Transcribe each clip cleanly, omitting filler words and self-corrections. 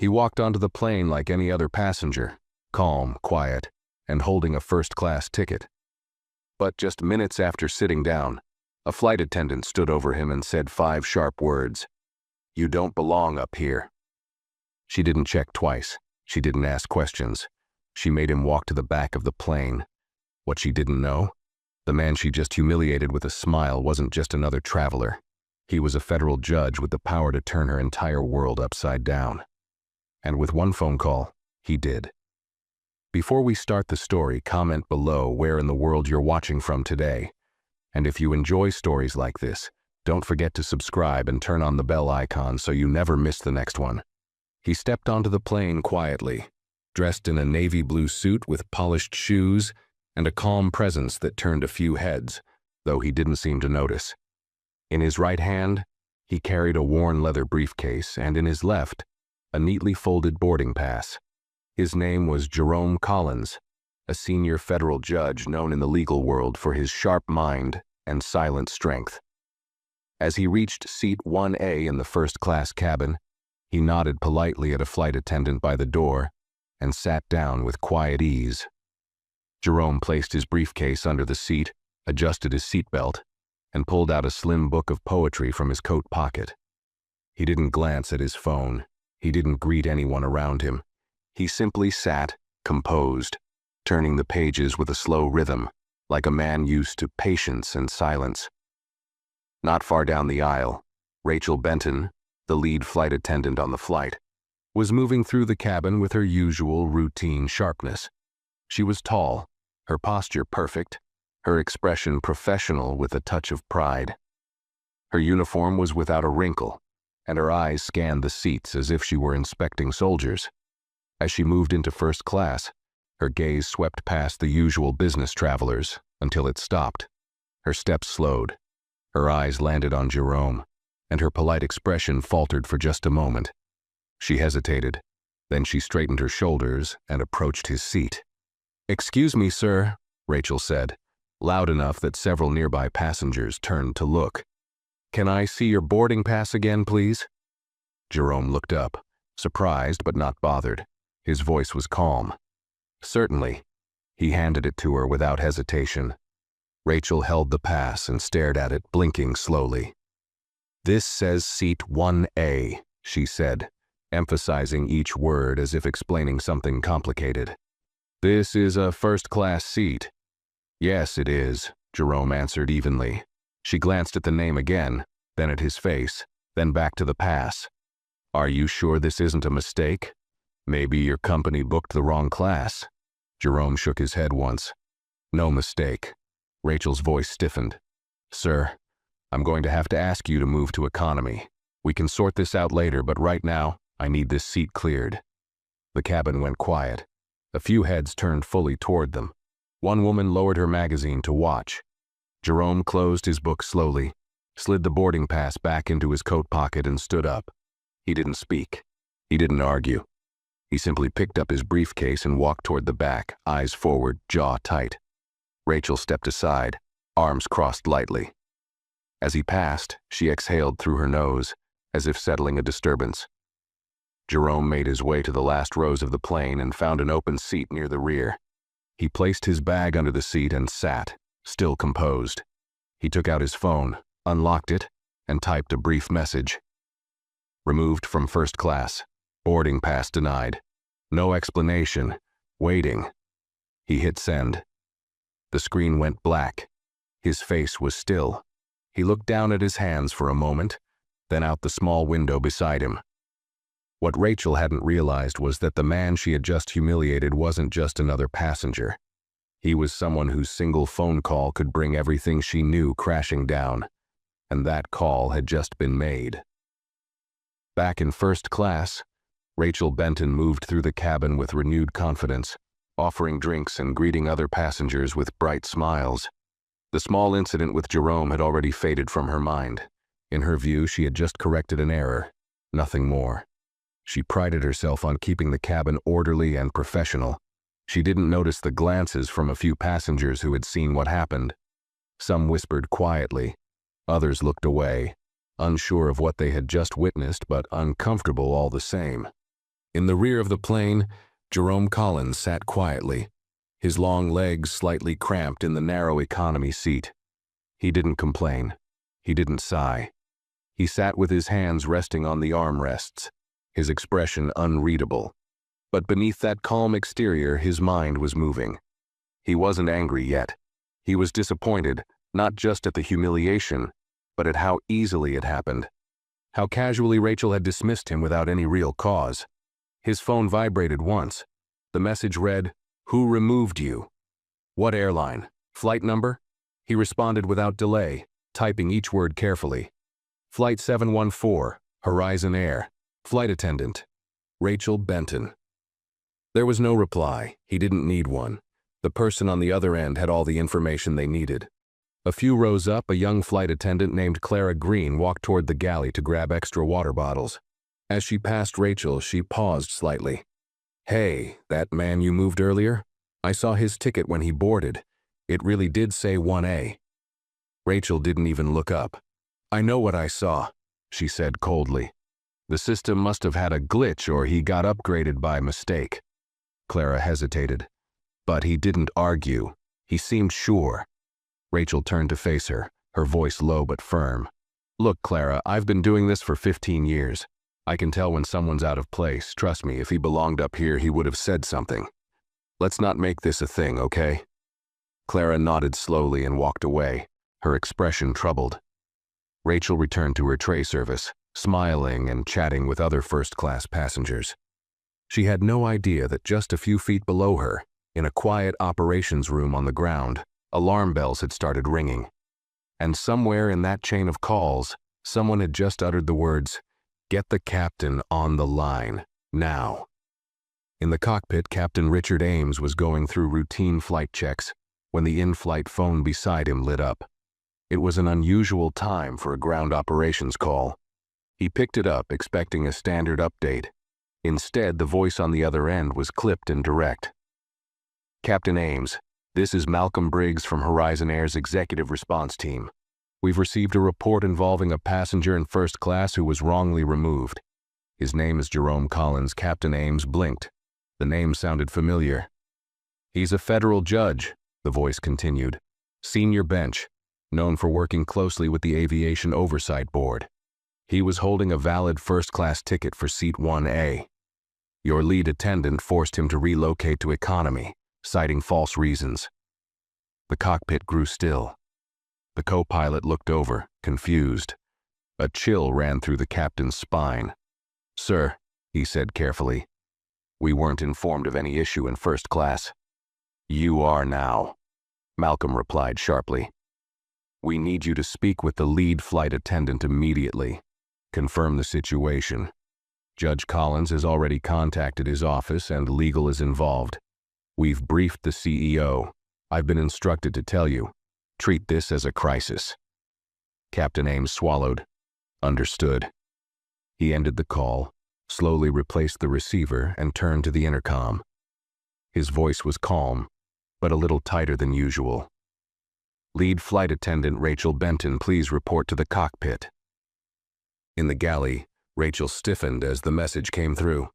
He walked onto the plane like any other passenger, calm, quiet, and holding a first-class ticket. But just minutes after sitting down, a flight attendant stood over him and said 5 sharp words, "You don't belong up here." She didn't check twice. She didn't ask questions. She made him walk to the back of the plane. What she didn't know? The man she just humiliated with a smile wasn't just another traveler. He was a federal judge with the power to turn her entire world upside down. And with one phone call, he did. Before we start the story, comment below where in the world you're watching from today. And if you enjoy stories like this, don't forget to subscribe and turn on the bell icon so you never miss the next one. He stepped onto the plane quietly, dressed in a navy blue suit with polished shoes and a calm presence that turned a few heads, though he didn't seem to notice. In his right hand, he carried a worn leather briefcase, and in his left, a neatly folded boarding pass. His name was Jerome Collins, a senior federal judge known in the legal world for his sharp mind and silent strength. As he reached seat 1A in the first-class cabin, he nodded politely at a flight attendant by the door and sat down with quiet ease. Jerome placed his briefcase under the seat, adjusted his seatbelt, and pulled out a slim book of poetry from his coat pocket. He didn't glance at his phone. He didn't greet anyone around him. He simply sat, composed, turning the pages with a slow rhythm, like a man used to patience and silence. Not far down the aisle, Rachel Benton, the lead flight attendant on the flight, was moving through the cabin with her usual routine sharpness. She was tall, her posture perfect, her expression professional with a touch of pride. Her uniform was without a wrinkle, and her eyes scanned the seats as if she were inspecting soldiers. As she moved into first class, her gaze swept past the usual business travelers until it stopped. Her steps slowed. Her eyes landed on Jerome, and her polite expression faltered for just a moment. She hesitated. Then she straightened her shoulders and approached his seat. "Excuse me, sir," Rachel said, loud enough that several nearby passengers turned to look. "Can I see your boarding pass again, please?" Jerome looked up, surprised but not bothered. His voice was calm. "Certainly." He handed it to her without hesitation. Rachel held the pass and stared at it, blinking slowly. "This says seat 1A, she said, emphasizing each word as if explaining something complicated. "This is a first-class seat." "Yes, it is," Jerome answered evenly. She glanced at the name again, then at his face, then back to the pass. "Are you sure this isn't a mistake? Maybe your company booked the wrong class." Jerome shook his head once. "No mistake." Rachel's voice stiffened. "Sir, I'm going to have to ask you to move to economy. We can sort this out later, but right now, I need this seat cleared." The cabin went quiet. A few heads turned fully toward them. One woman lowered her magazine to watch. Jerome closed his book slowly, slid the boarding pass back into his coat pocket and stood up. He didn't speak. He didn't argue. He simply picked up his briefcase and walked toward the back, eyes forward, jaw tight. Rachel stepped aside, arms crossed lightly. As he passed, she exhaled through her nose, as if settling a disturbance. Jerome made his way to the last rows of the plane and found an open seat near the rear. He placed his bag under the seat and sat, still composed. He took out his phone, unlocked it, and typed a brief message. "Removed from first class. Boarding pass denied. No explanation. Waiting." He hit send. The screen went black. His face was still. He looked down at his hands for a moment, then out the small window beside him. What Rachel hadn't realized was that the man she had just humiliated wasn't just another passenger. He was someone whose single phone call could bring everything she knew crashing down, and that call had just been made. Back in first class, Rachel Benton moved through the cabin with renewed confidence, offering drinks and greeting other passengers with bright smiles. The small incident with Jerome had already faded from her mind. In her view, she had just corrected an error, nothing more. She prided herself on keeping the cabin orderly and professional. She didn't notice the glances from a few passengers who had seen what happened. Some whispered quietly. Others looked away, unsure of what they had just witnessed but uncomfortable all the same. In the rear of the plane, Jerome Collins sat quietly, his long legs slightly cramped in the narrow economy seat. He didn't complain. He didn't sigh. He sat with his hands resting on the armrests, his expression unreadable. But beneath that calm exterior, his mind was moving. He wasn't angry yet. He was disappointed, not just at the humiliation, but at how easily it happened. How casually Rachel had dismissed him without any real cause. His phone vibrated once. The message read, "Who removed you?" "What airline? Flight number?" He responded without delay, typing each word carefully. "Flight 714, Horizon Air. Flight attendant, Rachel Benton." There was no reply. He didn't need one. The person on the other end had all the information they needed. A few rows up, a young flight attendant named Clara Green walked toward the galley to grab extra water bottles. As she passed Rachel, she paused slightly. "Hey, that man you moved earlier? I saw his ticket when he boarded. It really did say 1A. Rachel didn't even look up. "I know what I saw," she said coldly. "The system must have had a glitch or he got upgraded by mistake." Clara hesitated. But he didn't argue. He seemed sure. Rachel turned to face her, her voice low but firm. "Look, Clara, I've been doing this for 15 years. I can tell when someone's out of place. Trust me, if he belonged up here, he would have said something. Let's not make this a thing, okay?" Clara nodded slowly and walked away, her expression troubled. Rachel returned to her tray service, smiling and chatting with other first-class passengers. She had no idea that just a few feet below her, in a quiet operations room on the ground, alarm bells had started ringing. And somewhere in that chain of calls, someone had just uttered the words, "Get the captain on the line, now." In the cockpit, Captain Richard Ames was going through routine flight checks when the in-flight phone beside him lit up. It was an unusual time for a ground operations call. He picked it up, expecting a standard update. Instead, the voice on the other end was clipped and direct. "Captain Ames, this is Malcolm Briggs from Horizon Air's Executive Response Team. We've received a report involving a passenger in first class who was wrongly removed. His name is Jerome Collins." Captain Ames blinked. The name sounded familiar. "He's a federal judge," the voice continued. "Senior bench, known for working closely with the Aviation Oversight Board. He was holding a valid first-class ticket for seat 1A. Your lead attendant forced him to relocate to economy, citing false reasons." The cockpit grew still. The co-pilot looked over, confused. A chill ran through the captain's spine. "Sir," he said carefully, "we weren't informed of any issue in first class." "You are now," Malcolm replied sharply. "We need you to speak with the lead flight attendant immediately. Confirm the situation. Judge Collins has already contacted his office and legal is involved. We've briefed the CEO. I've been instructed to tell you. Treat this as a crisis." Captain Ames swallowed. Understood. He ended the call, slowly replaced the receiver, and turned to the intercom. His voice was calm, but a little tighter than usual. "Lead flight attendant Rachel Benton, please report to the cockpit." In the galley, Rachel stiffened as the message came through.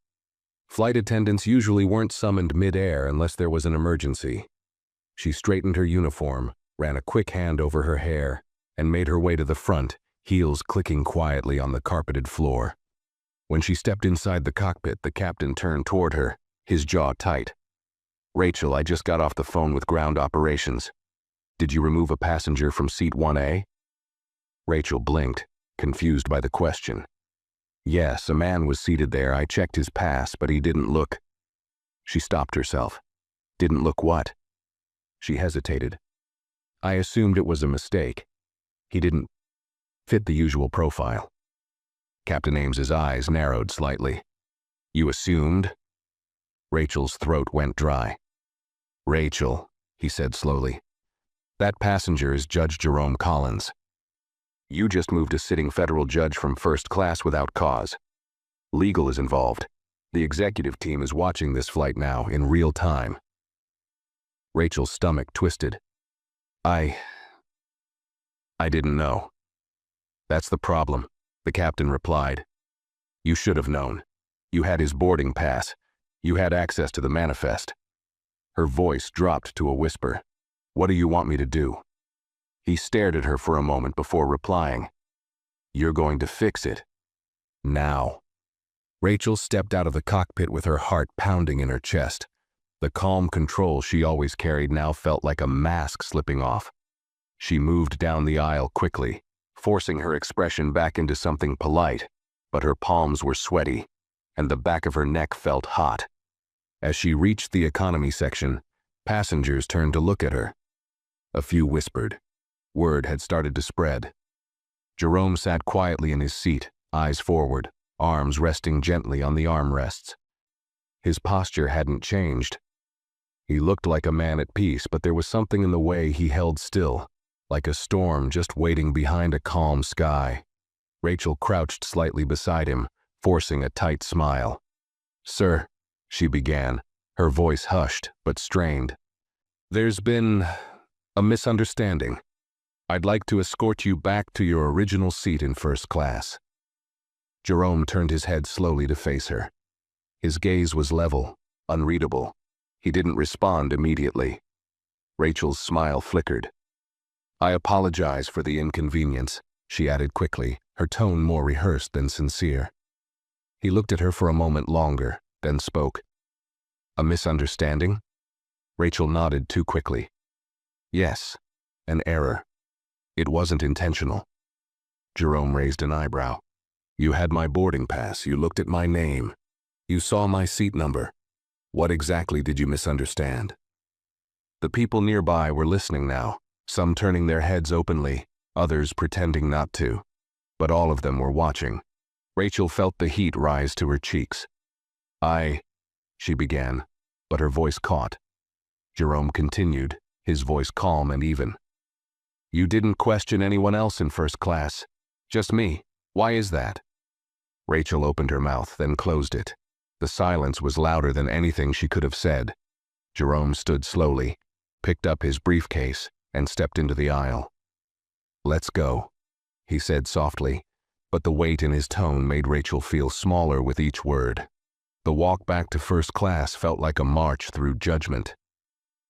Flight attendants usually weren't summoned mid-air unless there was an emergency. She straightened her uniform, ran a quick hand over her hair, and made her way to the front, heels clicking quietly on the carpeted floor. When she stepped inside the cockpit, the captain turned toward her, his jaw tight. "Rachel, I just got off the phone with ground operations. Did you remove a passenger from seat 1A? Rachel blinked, confused by the question. "Yes, a man was seated there. I checked his pass, but he didn't look." She stopped herself. "Didn't look what?" She hesitated. "I assumed it was a mistake. He didn't fit the usual profile." Captain Ames's eyes narrowed slightly. "You assumed?" Rachel's throat went dry. "Rachel," he said slowly, "that passenger is Judge Jerome Collins. You just moved a sitting federal judge from first class without cause. Legal is involved. The executive team is watching this flight now in real time." Rachel's stomach twisted. I didn't know." "That's the problem," the captain replied. "You should have known. You had his boarding pass. You had access to the manifest. Her voice dropped to a whisper. What do you want me to do? He stared at her for a moment before replying. You're going to fix it. Now. Rachel stepped out of the cockpit with her heart pounding in her chest. The calm control she always carried now felt like a mask slipping off. She moved down the aisle quickly, forcing her expression back into something polite, but her palms were sweaty, and the back of her neck felt hot. As she reached the economy section, passengers turned to look at her. A few whispered. Word had started to spread. Jerome sat quietly in his seat, eyes forward, arms resting gently on the armrests. His posture hadn't changed. He looked like a man at peace, but there was something in the way he held still, like a storm just waiting behind a calm sky. Rachel crouched slightly beside him, forcing a tight smile. Sir, she began, her voice hushed but strained. There's been a misunderstanding. I'd like to escort you back to your original seat in first class. Jerome turned his head slowly to face her. His gaze was level, unreadable. He didn't respond immediately. Rachel's smile flickered. I apologize for the inconvenience, she added quickly, her tone more rehearsed than sincere. He looked at her for a moment longer, then spoke. A misunderstanding? Rachel nodded too quickly. Yes, an error. It wasn't intentional. Jerome raised an eyebrow. You had my boarding pass, you looked at my name. You saw my seat number. What exactly did you misunderstand? The people nearby were listening now, some turning their heads openly, others pretending not to. But all of them were watching. Rachel felt the heat rise to her cheeks. She began, but her voice caught. Jerome continued, his voice calm and even. You didn't question anyone else in first class. Just me. Why is that? Rachel opened her mouth, then closed it. The silence was louder than anything she could have said. Jerome stood slowly, picked up his briefcase, and stepped into the aisle. Let's go, he said softly, but the weight in his tone made Rachel feel smaller with each word. The walk back to first class felt like a march through judgment.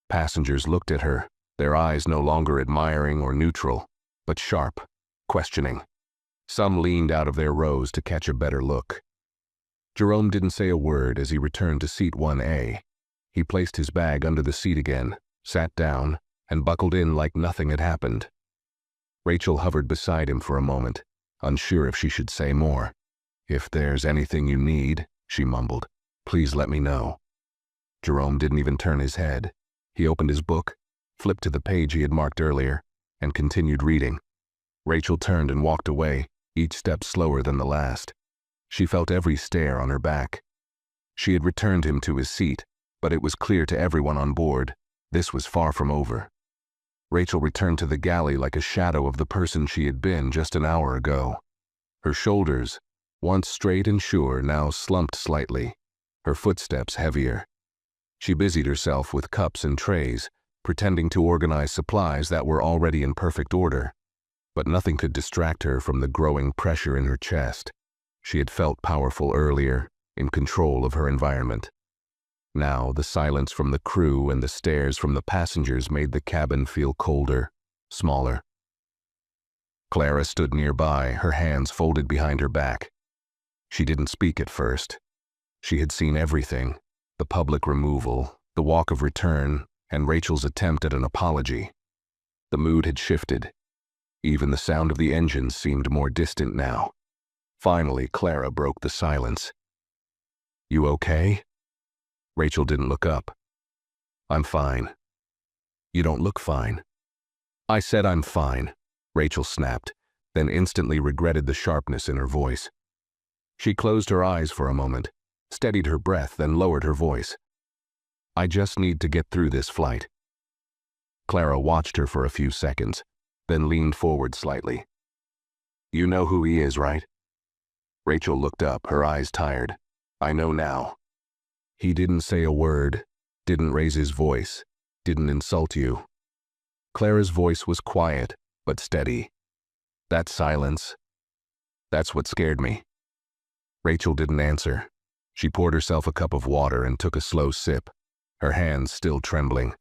Passengers looked at her, their eyes no longer admiring or neutral, but sharp, questioning. Some leaned out of their rows to catch a better look. Jerome didn't say a word as he returned to seat 1A. He placed his bag under the seat again, sat down, and buckled in like nothing had happened. Rachel hovered beside him for a moment, unsure if she should say more. If there's anything you need, she mumbled, please let me know. Jerome didn't even turn his head. He opened his book, flipped to the page he had marked earlier, and continued reading. Rachel turned and walked away, each step slower than the last. She felt every stare on her back. She had returned him to his seat, but it was clear to everyone on board, this was far from over. Rachel returned to the galley like a shadow of the person she had been just an hour ago. Her shoulders, once straight and sure, now slumped slightly, her footsteps heavier. She busied herself with cups and trays, pretending to organize supplies that were already in perfect order. But nothing could distract her from the growing pressure in her chest. She had felt powerful earlier, in control of her environment. Now, the silence from the crew and the stares from the passengers made the cabin feel colder, smaller. Clara stood nearby, her hands folded behind her back. She didn't speak at first. She had seen everything, the public removal, the walk of return, and Rachel's attempt at an apology. The mood had shifted. Even the sound of the engines seemed more distant now. Finally, Clara broke the silence. You okay? Rachel didn't look up. I'm fine. You don't look fine. I said I'm fine, Rachel snapped, then instantly regretted the sharpness in her voice. She closed her eyes for a moment, steadied her breath, then lowered her voice. I just need to get through this flight. Clara watched her for a few seconds, then leaned forward slightly. You know who he is, right? Rachel looked up, her eyes tired. I know now. He didn't say a word, didn't raise his voice, didn't insult you. Clara's voice was quiet, but steady. That silence, that's what scared me. Rachel didn't answer. She poured herself a cup of water and took a slow sip, her hands still trembling.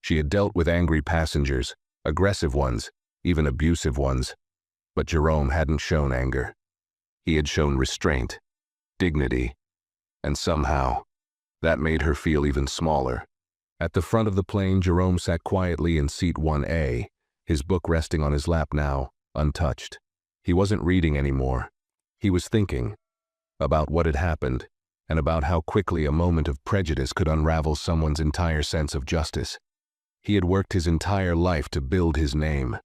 She had dealt with angry passengers, aggressive ones, even abusive ones. But Jerome hadn't shown anger. He had shown restraint, dignity, and somehow, that made her feel even smaller. At the front of the plane, Jerome sat quietly in seat 1A, his book resting on his lap now, untouched. He wasn't reading anymore. He was thinking about what had happened and about how quickly a moment of prejudice could unravel someone's entire sense of justice. He had worked his entire life to build his name,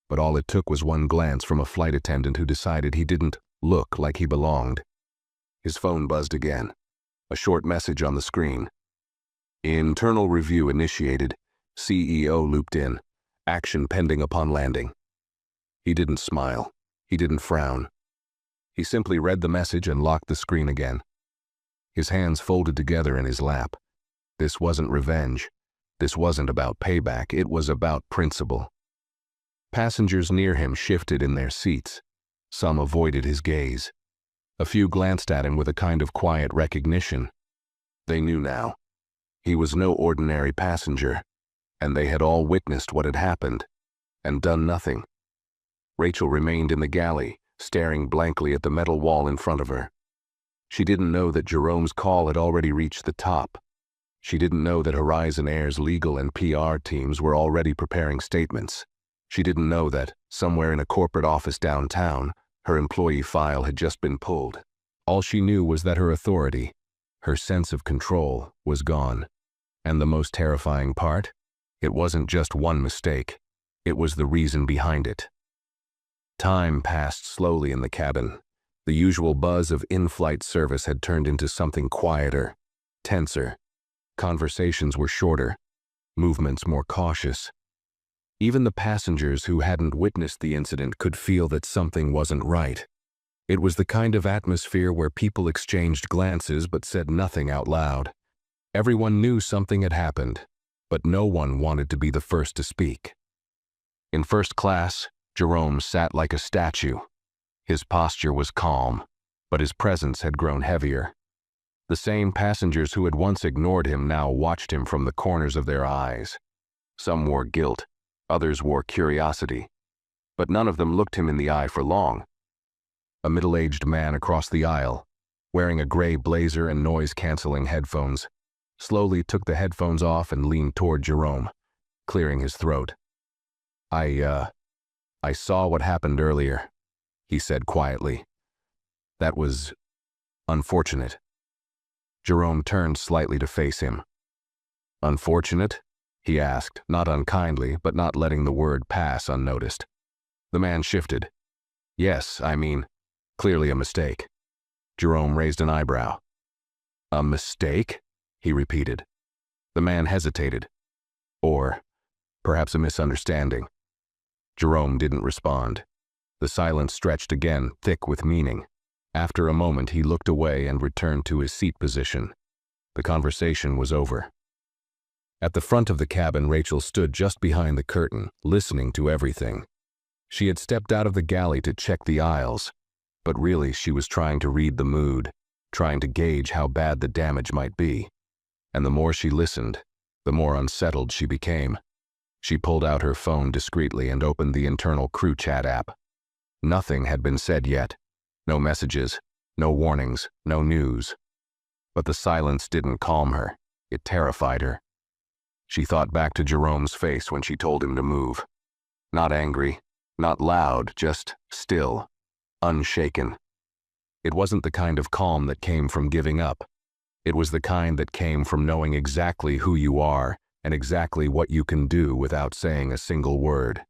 but all it took was one glance from a flight attendant who decided he didn't look like he belonged. His phone buzzed again. A short message on the screen. Internal review initiated. CEO looped in. Action pending upon landing. He didn't smile. He didn't frown. He simply read the message and locked the screen again. His hands folded together in his lap. This wasn't revenge. This wasn't about payback. It was about principle. Passengers near him shifted in their seats. Some avoided his gaze. A few glanced at him with a kind of quiet recognition. They knew now. He was no ordinary passenger, and they had all witnessed what had happened, and done nothing. Rachel remained in the galley, staring blankly at the metal wall in front of her. She didn't know that Jerome's call had already reached the top. She didn't know that Horizon Air's legal and PR teams were already preparing statements. She didn't know that, somewhere in a corporate office downtown, her employee file had just been pulled. All she knew was that her authority, her sense of control, was gone. And the most terrifying part? It wasn't just one mistake. It was the reason behind it. Time passed slowly in the cabin. The usual buzz of in-flight service had turned into something quieter, tenser. Conversations were shorter, movements more cautious. Even the passengers who hadn't witnessed the incident could feel that something wasn't right. It was the kind of atmosphere where people exchanged glances but said nothing out loud. Everyone knew something had happened, but no one wanted to be the first to speak. In first class, Jerome sat like a statue. His posture was calm, but his presence had grown heavier. The same passengers who had once ignored him now watched him from the corners of their eyes. Some wore guilt, others wore curiosity, but none of them looked him in the eye for long. A middle-aged man across the aisle, wearing a gray blazer and noise-canceling headphones, slowly took the headphones off and leaned toward Jerome, clearing his throat. I saw what happened earlier," he said quietly. "That was unfortunate." Jerome turned slightly to face him. "Unfortunate?" he asked, not unkindly, but not letting the word pass unnoticed. The man shifted. "Yes, I mean, clearly a mistake." Jerome raised an eyebrow. "A mistake?" he repeated. The man hesitated. Or perhaps a misunderstanding. Jerome didn't respond. The silence stretched again, thick with meaning. After a moment, he looked away and returned to his seat position. The conversation was over. At the front of the cabin, Rachel stood just behind the curtain, listening to everything. She had stepped out of the galley to check the aisles, but really she was trying to read the mood, trying to gauge how bad the damage might be. And the more she listened, the more unsettled she became. She pulled out her phone discreetly and opened the internal crew chat app. Nothing had been said yet. No messages, no warnings, no news. But the silence didn't calm her. It terrified her. She thought back to Jerome's face when she told him to move. Not angry, not loud, just still, unshaken. It wasn't the kind of calm that came from giving up. It was the kind that came from knowing exactly who you are and exactly what you can do without saying a single word.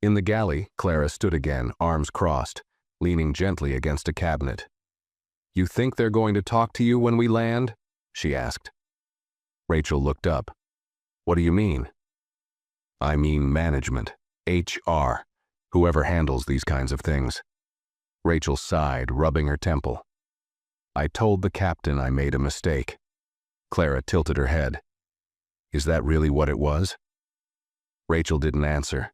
In the galley, Clara stood again, arms crossed, leaning gently against a cabinet. "You think they're going to talk to you when we land?" she asked. Rachel looked up. "What do you mean?" "I mean management, HR, whoever handles these kinds of things." Rachel sighed, rubbing her temple. "I told the captain I made a mistake." Clara tilted her head. "Is that really what it was?" Rachel didn't answer.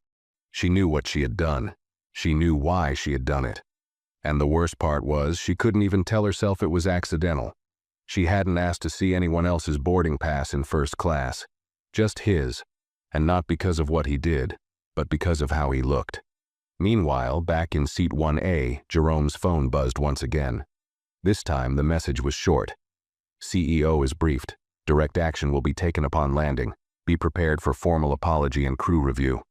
She knew what she had done. She knew why she had done it. And the worst part was she couldn't even tell herself it was accidental. She hadn't asked to see anyone else's boarding pass in first class, just his, and not because of what he did, but because of how he looked. Meanwhile, back in seat 1A, Jerome's phone buzzed once again. This time, the message was short. CEO is briefed. Direct action will be taken upon landing. Be prepared for formal apology and crew review.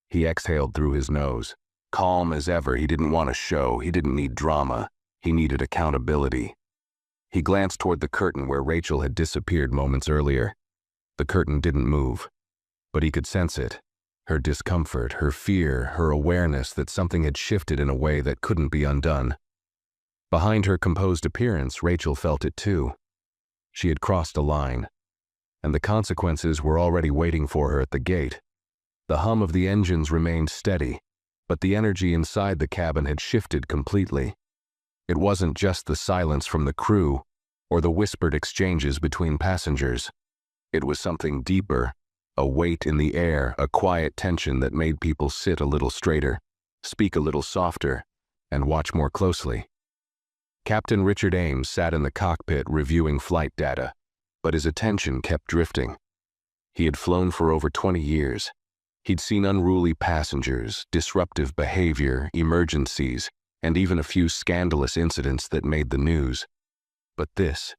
He exhaled through his nose. Calm as ever, he didn't want a show, he didn't need drama. He needed accountability. He glanced toward the curtain where Rachel had disappeared moments earlier. The curtain didn't move, but he could sense it. Her discomfort, her fear, her awareness that something had shifted in a way that couldn't be undone. Behind her composed appearance, Rachel felt it too. She had crossed a line, and the consequences were already waiting for her at the gate. The hum of the engines remained steady, but the energy inside the cabin had shifted completely. It wasn't just the silence from the crew or the whispered exchanges between passengers. It was something deeper, a weight in the air, a quiet tension that made people sit a little straighter, speak a little softer, and watch more closely. Captain Richard Ames sat in the cockpit reviewing flight data, but his attention kept drifting. He had flown for over 20 years. He'd seen unruly passengers, disruptive behavior, emergencies, and even a few scandalous incidents that made the news. But this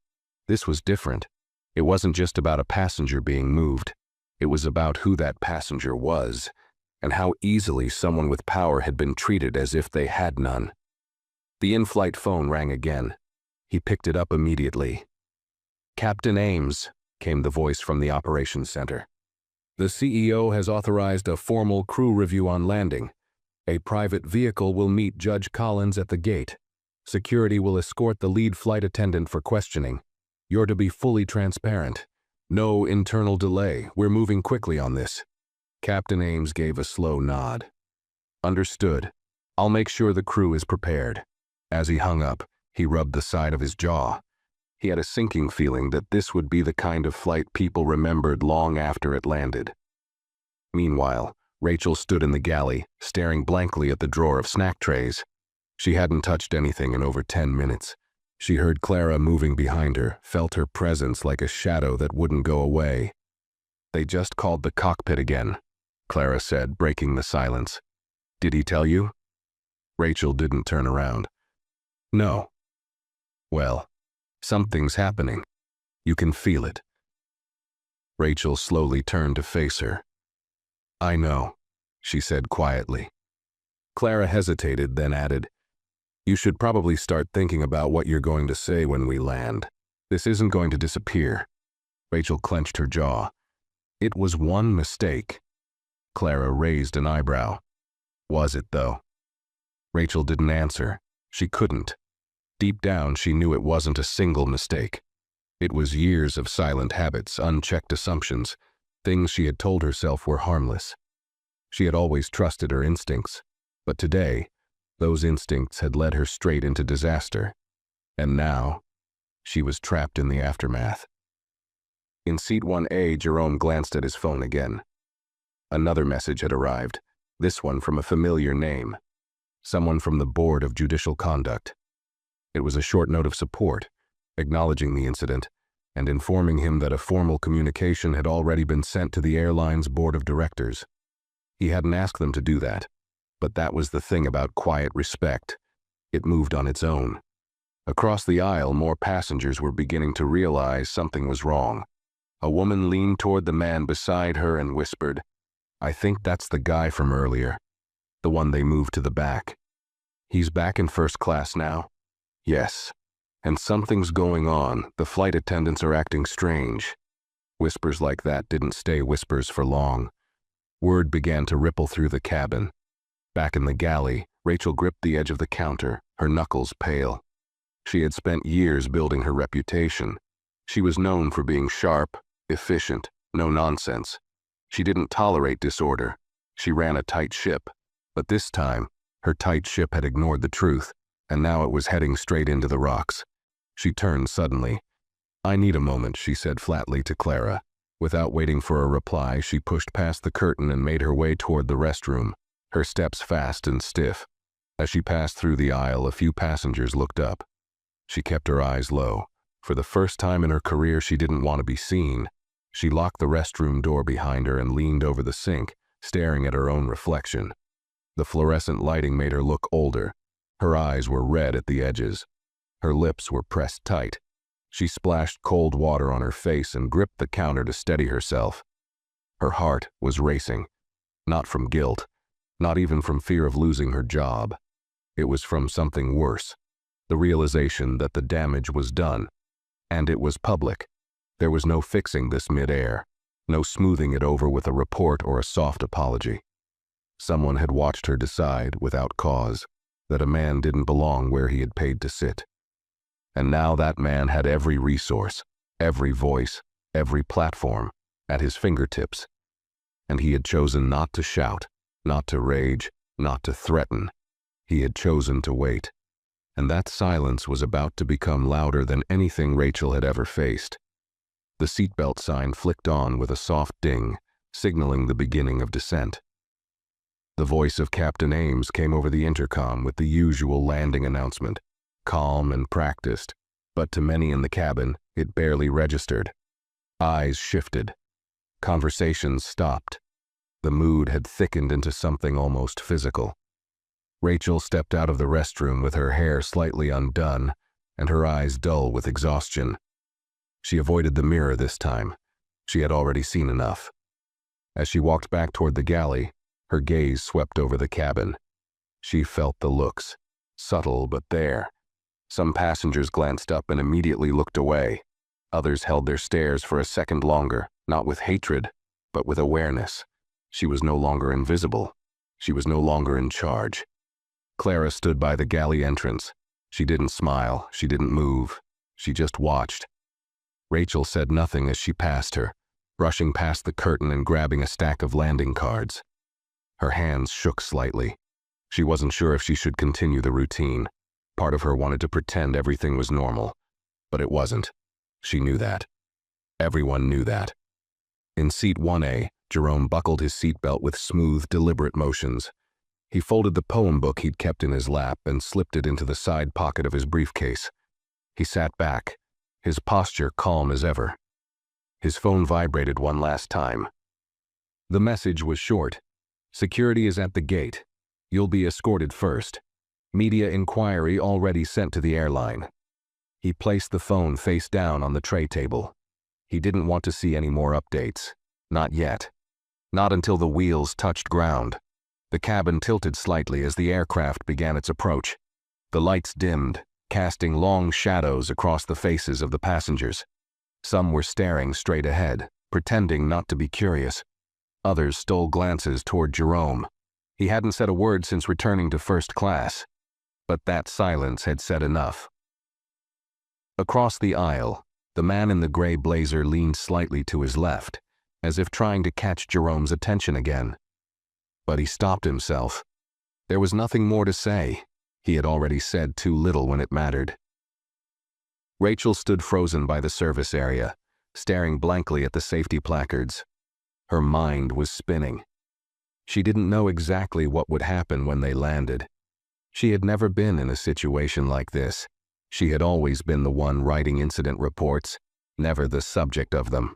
was different. It wasn't just about a passenger being moved. It was about who that passenger was, and how easily someone with power had been treated as if they had none. The in-flight phone rang again. He picked it up immediately. "Captain Ames," came the voice from the operations center. "The CEO has authorized a formal crew review on landing. A private vehicle will meet Judge Collins at the gate. Security will escort the lead flight attendant for questioning. You're to be fully transparent. No internal delay. We're moving quickly on this." Captain Ames gave a slow nod. "Understood. I'll make sure the crew is prepared." As he hung up, he rubbed the side of his jaw. He had a sinking feeling that this would be the kind of flight people remembered long after it landed. Meanwhile, Rachel stood in the galley, staring blankly at the drawer of snack trays. She hadn't touched anything in over 10 minutes. She heard Clara moving behind her, felt her presence like a shadow that wouldn't go away. "They just called the cockpit again," Clara said, breaking the silence. "Did he tell you?" Rachel didn't turn around. "No." "Well, something's happening. You can feel it." Rachel slowly turned to face her. "I know," she said quietly. Clara hesitated, then added, "You should probably start thinking about what you're going to say when we land. This isn't going to disappear." Rachel clenched her jaw. "It was one mistake." Clara raised an eyebrow. "Was it, though?" Rachel didn't answer. She couldn't. Deep down, she knew it wasn't a single mistake. It was years of silent habits, unchecked assumptions, things she had told herself were harmless. She had always trusted her instincts, but today, those instincts had led her straight into disaster. And now, she was trapped in the aftermath. In seat 1A, Jerome glanced at his phone again. Another message had arrived, this one from a familiar name. Someone from the Board of Judicial Conduct. It was a short note of support, acknowledging the incident, and informing him that a formal communication had already been sent to the airline's board of directors. He hadn't asked them to do that, but that was the thing about quiet respect. It moved on its own. Across the aisle, more passengers were beginning to realize something was wrong. A woman leaned toward the man beside her and whispered, "I think that's the guy from earlier, the one they moved to the back. He's back in first class now?" "Yes. And something's going on. The flight attendants are acting strange." Whispers like that didn't stay whispers for long. Word began to ripple through the cabin. Back in the galley, Rachel gripped the edge of the counter, her knuckles pale. She had spent years building her reputation. She was known for being sharp, efficient, no nonsense. She didn't tolerate disorder. She ran a tight ship. But this time, her tight ship had ignored the truth, and now it was heading straight into the rocks. She turned suddenly. "I need a moment," she said flatly to Clara. Without waiting for a reply, she pushed past the curtain and made her way toward the restroom, her steps fast and stiff. As she passed through the aisle, a few passengers looked up. She kept her eyes low, For the first time in her career, she didn't want to be seen. She locked the restroom door behind her and leaned over the sink, staring at her own reflection. The fluorescent lighting made her look older. Her eyes were red at the edges. Her lips were pressed tight. She splashed cold water on her face and gripped the counter to steady herself. Her heart was racing, not from guilt, not even from fear of losing her job. It was from something worse, the realization that the damage was done, and it was public. There was no fixing this mid-air, no smoothing it over with a report or a soft apology. Someone had watched her decide, without cause, that a man didn't belong where he had paid to sit. And now that man had every resource, every voice, every platform at his fingertips. And he had chosen not to shout, not to rage, not to threaten. He had chosen to wait. And that silence was about to become louder than anything Rachel had ever faced. The seatbelt sign flicked on with a soft ding, signaling the beginning of descent. The voice of Captain Ames came over the intercom with the usual landing announcement, calm and practiced, but to many in the cabin, it barely registered. Eyes shifted. Conversations stopped. The mood had thickened into something almost physical. Rachel stepped out of the restroom with her hair slightly undone and her eyes dull with exhaustion. She avoided the mirror this time. She had already seen enough. As she walked back toward the galley, her gaze swept over the cabin. She felt the looks, subtle but there. Some passengers glanced up and immediately looked away. Others held their stares for a second longer, not with hatred, but with awareness. She was no longer invisible. She was no longer in charge. Clara stood by the galley entrance. She didn't smile, she didn't move. She just watched. Rachel said nothing as she passed her, brushing past the curtain and grabbing a stack of landing cards. Her hands shook slightly. She wasn't sure if she should continue the routine. Part of her wanted to pretend everything was normal, but it wasn't. She knew that. Everyone knew that. In seat 1A, Jerome buckled his seatbelt with smooth, deliberate motions. He folded the poem book he'd kept in his lap and slipped it into the side pocket of his briefcase. He sat back, his posture calm as ever. His phone vibrated one last time. The message was short. Security is at the gate. You'll be escorted first. Media inquiry already sent to the airline. He placed the phone face down on the tray table. He didn't want to see any more updates. Not yet. Not until the wheels touched ground. The cabin tilted slightly as the aircraft began its approach. The lights dimmed, casting long shadows across the faces of the passengers. Some were staring straight ahead, pretending not to be curious. Others stole glances toward Jerome. He hadn't said a word since returning to first class, but that silence had said enough. Across the aisle, the man in the gray blazer leaned slightly to his left, as if trying to catch Jerome's attention again. But he stopped himself. There was nothing more to say. He had already said too little when it mattered. Rachel stood frozen by the service area, staring blankly at the safety placards. Her mind was spinning. She didn't know exactly what would happen when they landed. She had never been in a situation like this. She had always been the one writing incident reports, never the subject of them.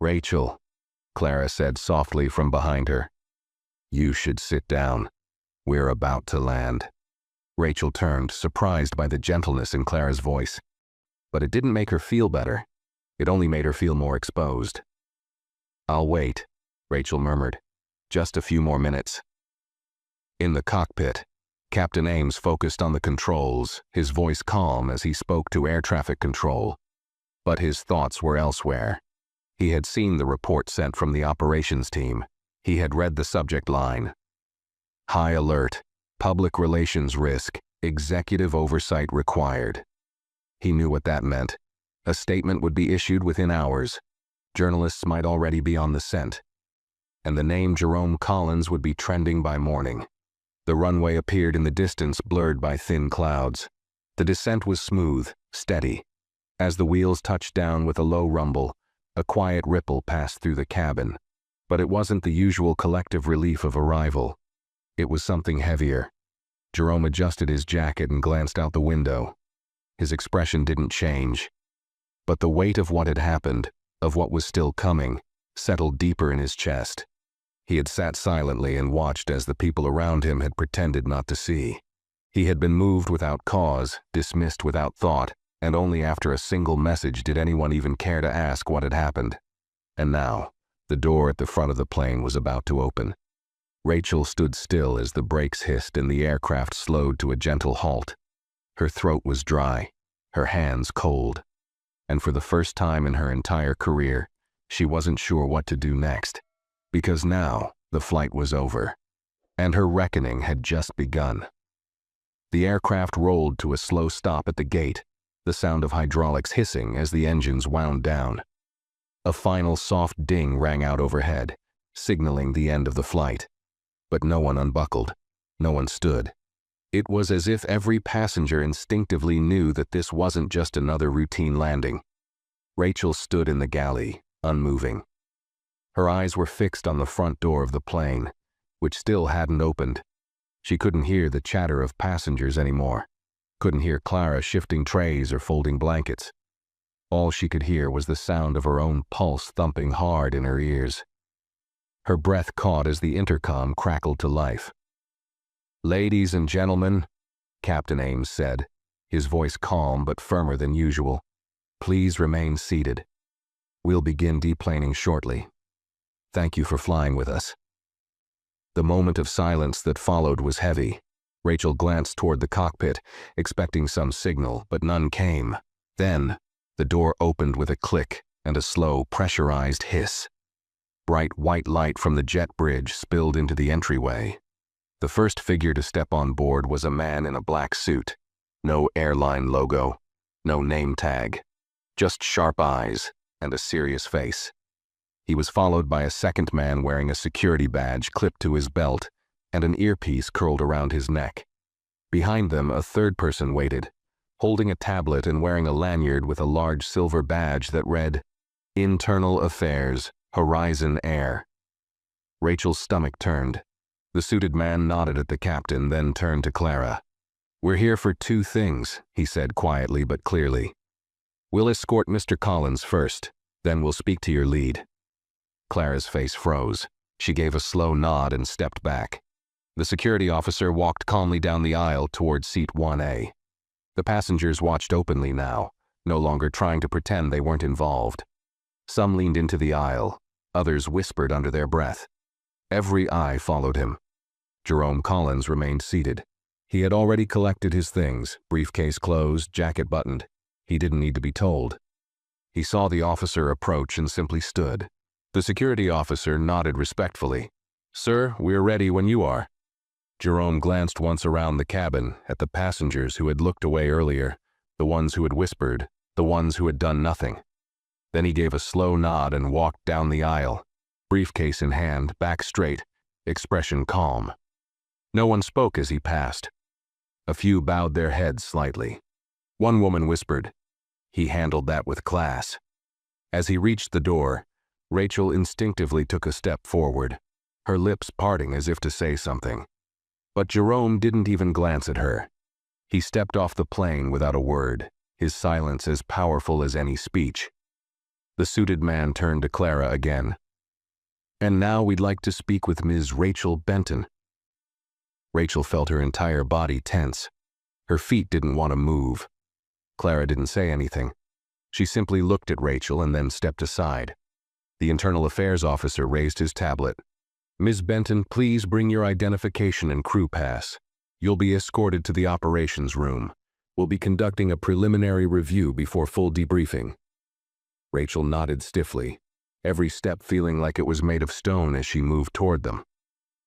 "Rachel," Clara said softly from behind her. "You should sit down. We're about to land." Rachel turned, surprised by the gentleness in Clara's voice. But it didn't make her feel better. It only made her feel more exposed. "I'll wait," Rachel murmured. "Just a few more minutes." In the cockpit, Captain Ames focused on the controls, his voice calm as he spoke to air traffic control. But his thoughts were elsewhere. He had seen the report sent from the operations team. He had read the subject line. High alert, public relations risk, executive oversight required. He knew what that meant. A statement would be issued within hours. Journalists might already be on the scent. And the name Jerome Collins would be trending by morning. The runway appeared in the distance, blurred by thin clouds. The descent was smooth, steady. As the wheels touched down with a low rumble, a quiet ripple passed through the cabin. But it wasn't the usual collective relief of arrival. It was something heavier. Jerome adjusted his jacket and glanced out the window. His expression didn't change. But the weight of what had happened, of what was still coming, settled deeper in his chest. He had sat silently and watched as the people around him had pretended not to see. He had been moved without cause, dismissed without thought, and only after a single message did anyone even care to ask what had happened. And now, the door at the front of the plane was about to open. Rachel stood still as the brakes hissed and the aircraft slowed to a gentle halt. Her throat was dry, her hands cold, and for the first time in her entire career, she wasn't sure what to do next. Because now, the flight was over, and her reckoning had just begun. The aircraft rolled to a slow stop at the gate, the sound of hydraulics hissing as the engines wound down. A final soft ding rang out overhead, signaling the end of the flight. But no one unbuckled. No one stood. It was as if every passenger instinctively knew that this wasn't just another routine landing. Rachel stood in the galley, unmoving. Her eyes were fixed on the front door of the plane, which still hadn't opened. She couldn't hear the chatter of passengers anymore. Couldn't hear Clara shifting trays or folding blankets. All she could hear was the sound of her own pulse thumping hard in her ears. Her breath caught as the intercom crackled to life. "Ladies and gentlemen," Captain Ames said, his voice calm but firmer than usual, "please remain seated. We'll begin deplaning shortly. Thank you for flying with us." The moment of silence that followed was heavy. Rachel glanced toward the cockpit, expecting some signal, but none came. Then, the door opened with a click and a slow, pressurized hiss. Bright white light from the jet bridge spilled into the entryway. The first figure to step on board was a man in a black suit. No airline logo, no name tag, just sharp eyes and a serious face. He was followed by a second man wearing a security badge clipped to his belt and an earpiece curled around his neck. Behind them, a third person waited, holding a tablet and wearing a lanyard with a large silver badge that read, "Internal Affairs, Horizon Air." Rachel's stomach turned. The suited man nodded at the captain, then turned to Clara. "We're here for two things," he said quietly but clearly. "We'll escort Mr. Collins first, then we'll speak to your lead." Clara's face froze. She gave a slow nod and stepped back. The security officer walked calmly down the aisle toward seat 1A. The passengers watched openly now, no longer trying to pretend they weren't involved. Some leaned into the aisle, others whispered under their breath. Every eye followed him. Jerome Collins remained seated. He had already collected his things, briefcase closed, jacket buttoned. He didn't need to be told. He saw the officer approach and simply stood. The security officer nodded respectfully. "Sir, we're ready when you are." Jerome glanced once around the cabin at the passengers who had looked away earlier, the ones who had whispered, the ones who had done nothing. Then he gave a slow nod and walked down the aisle, briefcase in hand, back straight, expression calm. No one spoke as he passed. A few bowed their heads slightly. One woman whispered, "He handled that with class." As he reached the door, Rachel instinctively took a step forward, her lips parting as if to say something. But Jerome didn't even glance at her. He stepped off the plane without a word, his silence as powerful as any speech. The suited man turned to Clara again. "And now we'd like to speak with Ms. Rachel Benton." Rachel felt her entire body tense. Her feet didn't want to move. Clara didn't say anything. She simply looked at Rachel and then stepped aside. The Internal Affairs officer raised his tablet. "Ms. Benton, please bring your identification and crew pass. You'll be escorted to the operations room. We'll be conducting a preliminary review before full debriefing." Rachel nodded stiffly, every step feeling like it was made of stone as she moved toward them.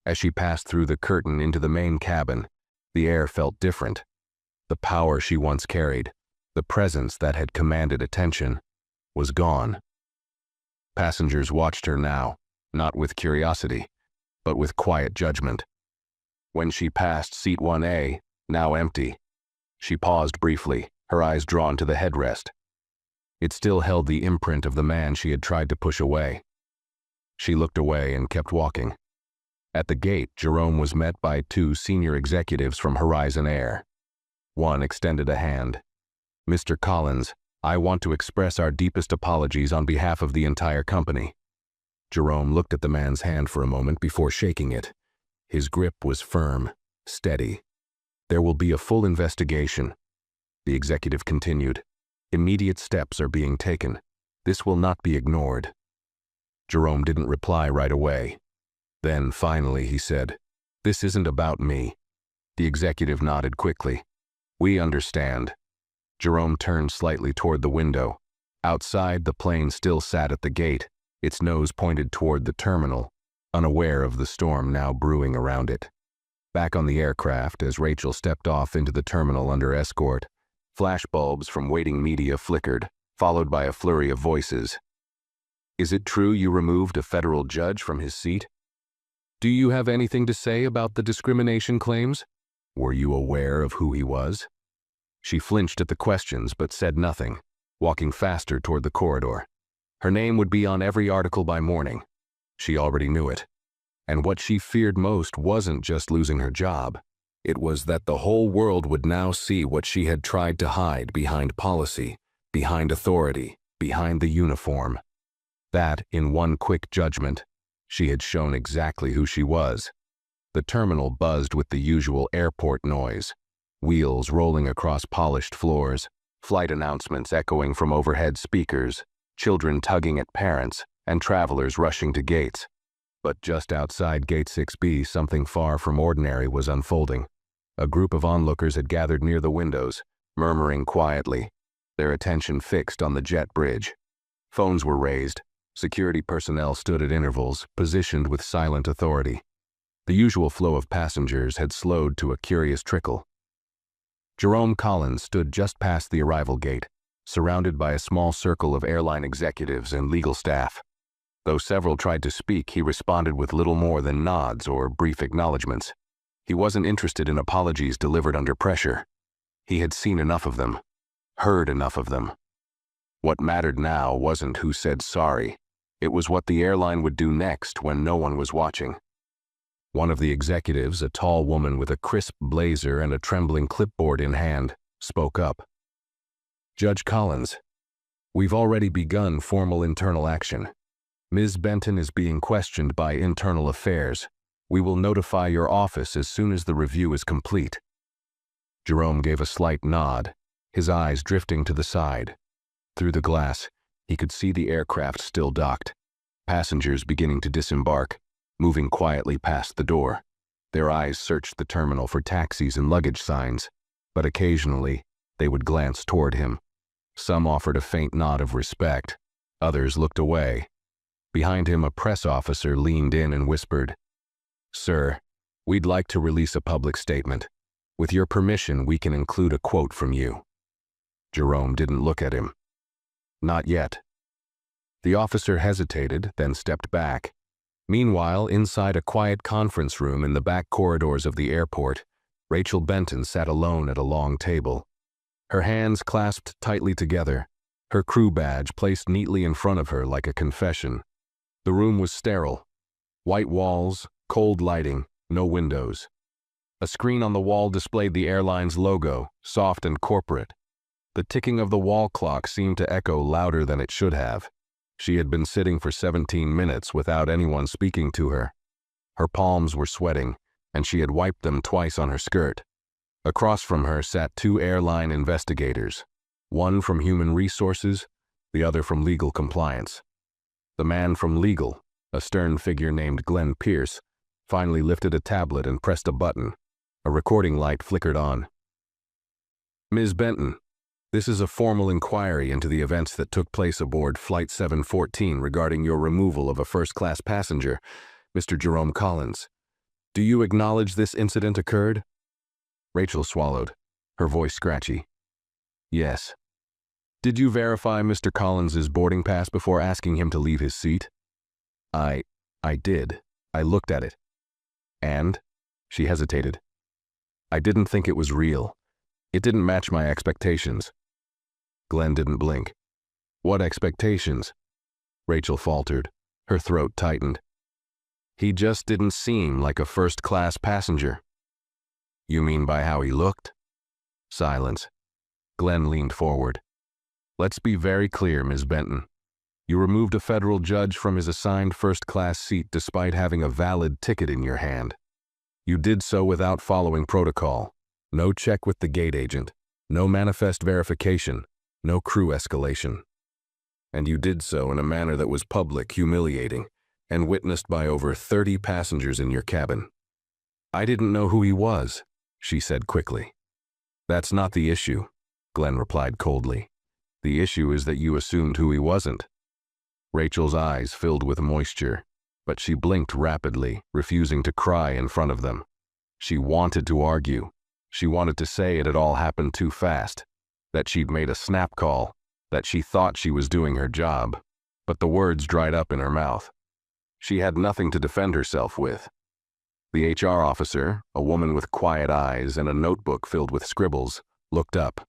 As she passed through the curtain into the main cabin, the air felt different. The power she once carried, the presence that had commanded attention, was gone. Passengers watched her now, not with curiosity, but with quiet judgment. When she passed seat 1A, now empty, she paused briefly, her eyes drawn to the headrest. It still held the imprint of the man she had tried to push away. She looked away and kept walking. At the gate, Jerome was met by two senior executives from Horizon Air. One extended a hand. Mr. Collins, I want to express our deepest apologies on behalf of the entire company. Jerome looked at the man's hand for a moment before shaking it. His grip was firm, steady. There will be a full investigation. The executive continued. Immediate steps are being taken. This will not be ignored. Jerome didn't reply right away. Then, finally, he said, This isn't about me. The executive nodded quickly. We understand. Jerome turned slightly toward the window. Outside, the plane still sat at the gate, its nose pointed toward the terminal, unaware of the storm now brewing around it. Back on the aircraft, as Rachel stepped off into the terminal under escort, flashbulbs from waiting media flickered, followed by a flurry of voices. Is it true you removed a federal judge from his seat? Do you have anything to say about the discrimination claims? Were you aware of who he was? She flinched at the questions but said nothing, walking faster toward the corridor. Her name would be on every article by morning. She already knew it. And what she feared most wasn't just losing her job. It was that the whole world would now see what she had tried to hide behind policy, behind authority, behind the uniform. That, in one quick judgment, she had shown exactly who she was. The terminal buzzed with the usual airport noise, wheels rolling across polished floors, flight announcements echoing from overhead speakers, children tugging at parents, and travelers rushing to gates. But just outside Gate 6B, something far from ordinary was unfolding. A group of onlookers had gathered near the windows, murmuring quietly, their attention fixed on the jet bridge. Phones were raised. Security personnel stood at intervals, positioned with silent authority. The usual flow of passengers had slowed to a curious trickle. Jerome Collins stood just past the arrival gate, surrounded by a small circle of airline executives and legal staff. Though several tried to speak, he responded with little more than nods or brief acknowledgments. He wasn't interested in apologies delivered under pressure. He had seen enough of them, heard enough of them. What mattered now wasn't who said sorry. It was what the airline would do next when no one was watching. One of the executives, a tall woman with a crisp blazer and a trembling clipboard in hand, spoke up. Judge Collins, we've already begun formal internal action. Ms. Benton is being questioned by Internal Affairs. We will notify your office as soon as the review is complete. Jerome gave a slight nod, his eyes drifting to the side. Through the glass, he could see the aircraft still docked, passengers beginning to disembark, moving quietly past the door. Their eyes searched the terminal for taxis and luggage signs, but occasionally they would glance toward him. Some offered a faint nod of respect, others looked away. Behind him, a press officer leaned in and whispered, Sir, we'd like to release a public statement. With your permission, we can include a quote from you. Jerome didn't look at him. Not yet. The officer hesitated, then stepped back. Meanwhile, inside a quiet conference room in the back corridors of the airport, Rachel Benton sat alone at a long table. Her hands clasped tightly together, her crew badge placed neatly in front of her like a confession. The room was sterile. White walls, cold lighting, no windows. A screen on the wall displayed the airline's logo, soft and corporate. The ticking of the wall clock seemed to echo louder than it should have. She had been sitting for 17 minutes without anyone speaking to her. Her palms were sweating, and she had wiped them twice on her skirt. Across from her sat two airline investigators, one from Human Resources, the other from Legal Compliance. The man from Legal, a stern figure named Glenn Pierce, finally lifted a tablet and pressed a button. A recording light flickered on. Ms. Benton, this is a formal inquiry into the events that took place aboard Flight 714 regarding your removal of a first-class passenger, Mr. Jerome Collins. Do you acknowledge this incident occurred? Rachel swallowed, her voice scratchy. Yes. Did you verify Mr. Collins's boarding pass before asking him to leave his seat? I did. I looked at it. And? She hesitated. I didn't think it was real. It didn't match my expectations. Glenn didn't blink. What expectations? Rachel faltered, her throat tightened. He just didn't seem like a first-class passenger. You mean by how he looked? Silence. Glenn leaned forward. Let's be very clear, Ms. Benton. You removed a federal judge from his assigned first-class seat despite having a valid ticket in your hand. You did so without following protocol. No check with the gate agent, no manifest verification, no crew escalation. And you did so in a manner that was public, humiliating, and witnessed by over 30 passengers in your cabin. I didn't know who he was, she said quickly. That's not the issue, Glenn replied coldly. The issue is that you assumed who he wasn't. Rachel's eyes filled with moisture, but she blinked rapidly, refusing to cry in front of them. She wanted to argue. She wanted to say it had all happened too fast, that she'd made a snap call, that she thought she was doing her job, but the words dried up in her mouth. She had nothing to defend herself with. The HR officer, a woman with quiet eyes and a notebook filled with scribbles, looked up.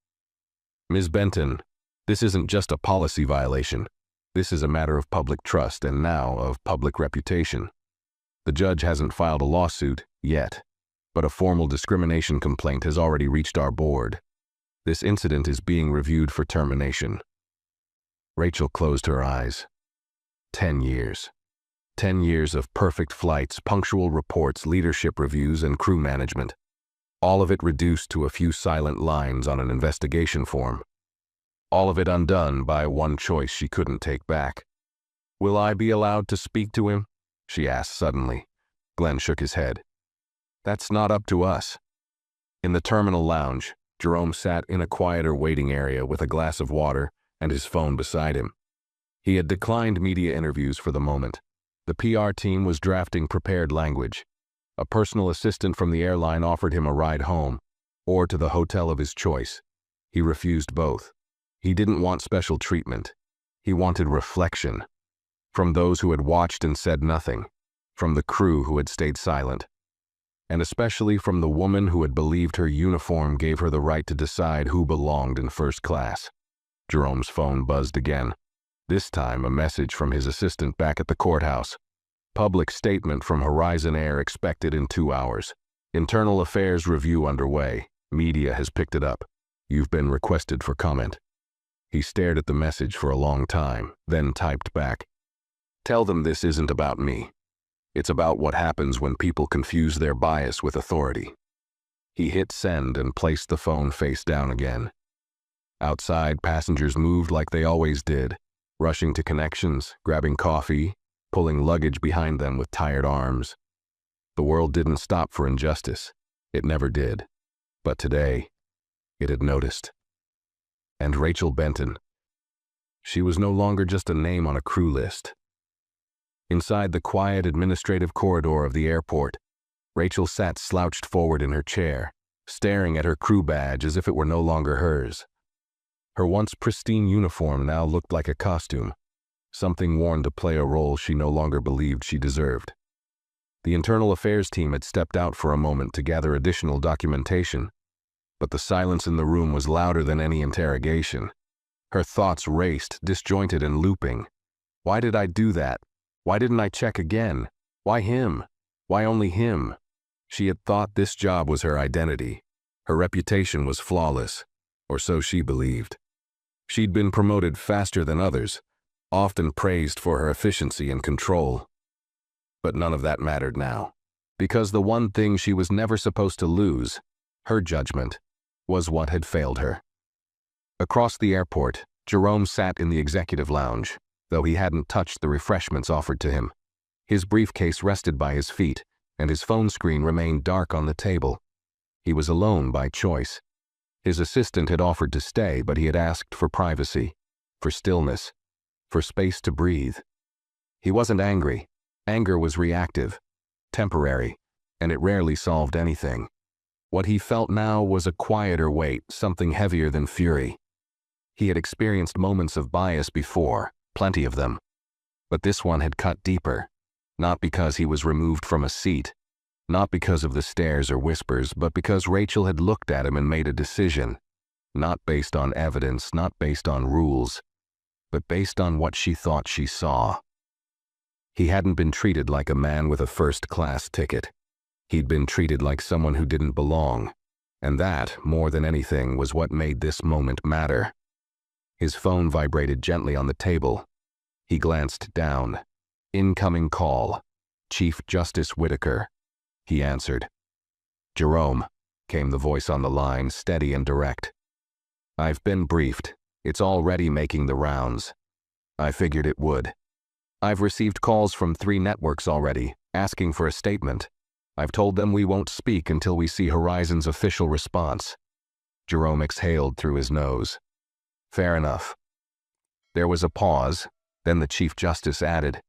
Ms. Benton, this isn't just a policy violation. This is a matter of public trust and now of public reputation. The judge hasn't filed a lawsuit yet, but a formal discrimination complaint has already reached our board. This incident is being reviewed for termination. Rachel closed her eyes. 10 years. 10 years of perfect flights, punctual reports, leadership reviews, and crew management. All of it reduced to a few silent lines on an investigation form. All of it undone by one choice she couldn't take back. Will I be allowed to speak to him? She asked suddenly. Glenn shook his head. That's not up to us. In the terminal lounge, Jerome sat in a quieter waiting area with a glass of water and his phone beside him. He had declined media interviews for the moment. The PR team was drafting prepared language. A personal assistant from the airline offered him a ride home, or to the hotel of his choice. He refused both. He didn't want special treatment. He wanted reflection. From those who had watched and said nothing. From the crew who had stayed silent. And especially from the woman who had believed her uniform gave her the right to decide who belonged in first class. Jerome's phone buzzed again. This time a message from his assistant back at the courthouse. Public statement from Horizon Air expected in 2 hours. Internal affairs review underway. Media has picked it up. You've been requested for comment. He stared at the message for a long time, then typed back. Tell them this isn't about me. It's about what happens when people confuse their bias with authority. He hit send and placed the phone face down again. Outside, passengers moved like they always did, rushing to connections, grabbing coffee, pulling luggage behind them with tired arms. The world didn't stop for injustice. It never did. But today, it had noticed. And Rachel Benton. She was no longer just a name on a crew list. Inside the quiet administrative corridor of the airport, Rachel sat slouched forward in her chair, staring at her crew badge as if it were no longer hers. Her once pristine uniform now looked like a costume, something worn to play a role she no longer believed she deserved. The internal affairs team had stepped out for a moment to gather additional documentation, but the silence in the room was louder than any interrogation. Her thoughts raced, disjointed and looping. Why did I do that? Why didn't I check again? Why him? Why only him? She had thought this job was her identity. Her reputation was flawless, or so she believed. She'd been promoted faster than others, often praised for her efficiency and control. But none of that mattered now, because the one thing she was never supposed to lose, her judgment, was what had failed her. Across the airport, Jerome sat in the executive lounge, though he hadn't touched the refreshments offered to him. His briefcase rested by his feet, and his phone screen remained dark on the table. He was alone by choice. His assistant had offered to stay, but he had asked for privacy, for stillness, for space to breathe. He wasn't angry. Anger was reactive, temporary, and it rarely solved anything. What he felt now was a quieter weight, something heavier than fury. He had experienced moments of bias before, plenty of them. But this one had cut deeper, not because he was removed from a seat, not because of the stares or whispers, but because Rachel had looked at him and made a decision, not based on evidence, not based on rules, but based on what she thought she saw. He hadn't been treated like a man with a first-class ticket. He'd been treated like someone who didn't belong, And that, more than anything, was what made this moment matter. His phone vibrated gently on the table. He glanced down. Incoming call. Chief Justice Whitaker. He answered. Jerome, came the voice on the line, steady and direct. I've been briefed. It's already making the rounds. I figured it would. I've received calls from 3 networks already, asking for a statement. I've told them we won't speak until we see Horizon's official response. Jerome exhaled through his nose. Fair enough. There was a pause, then the Chief Justice added,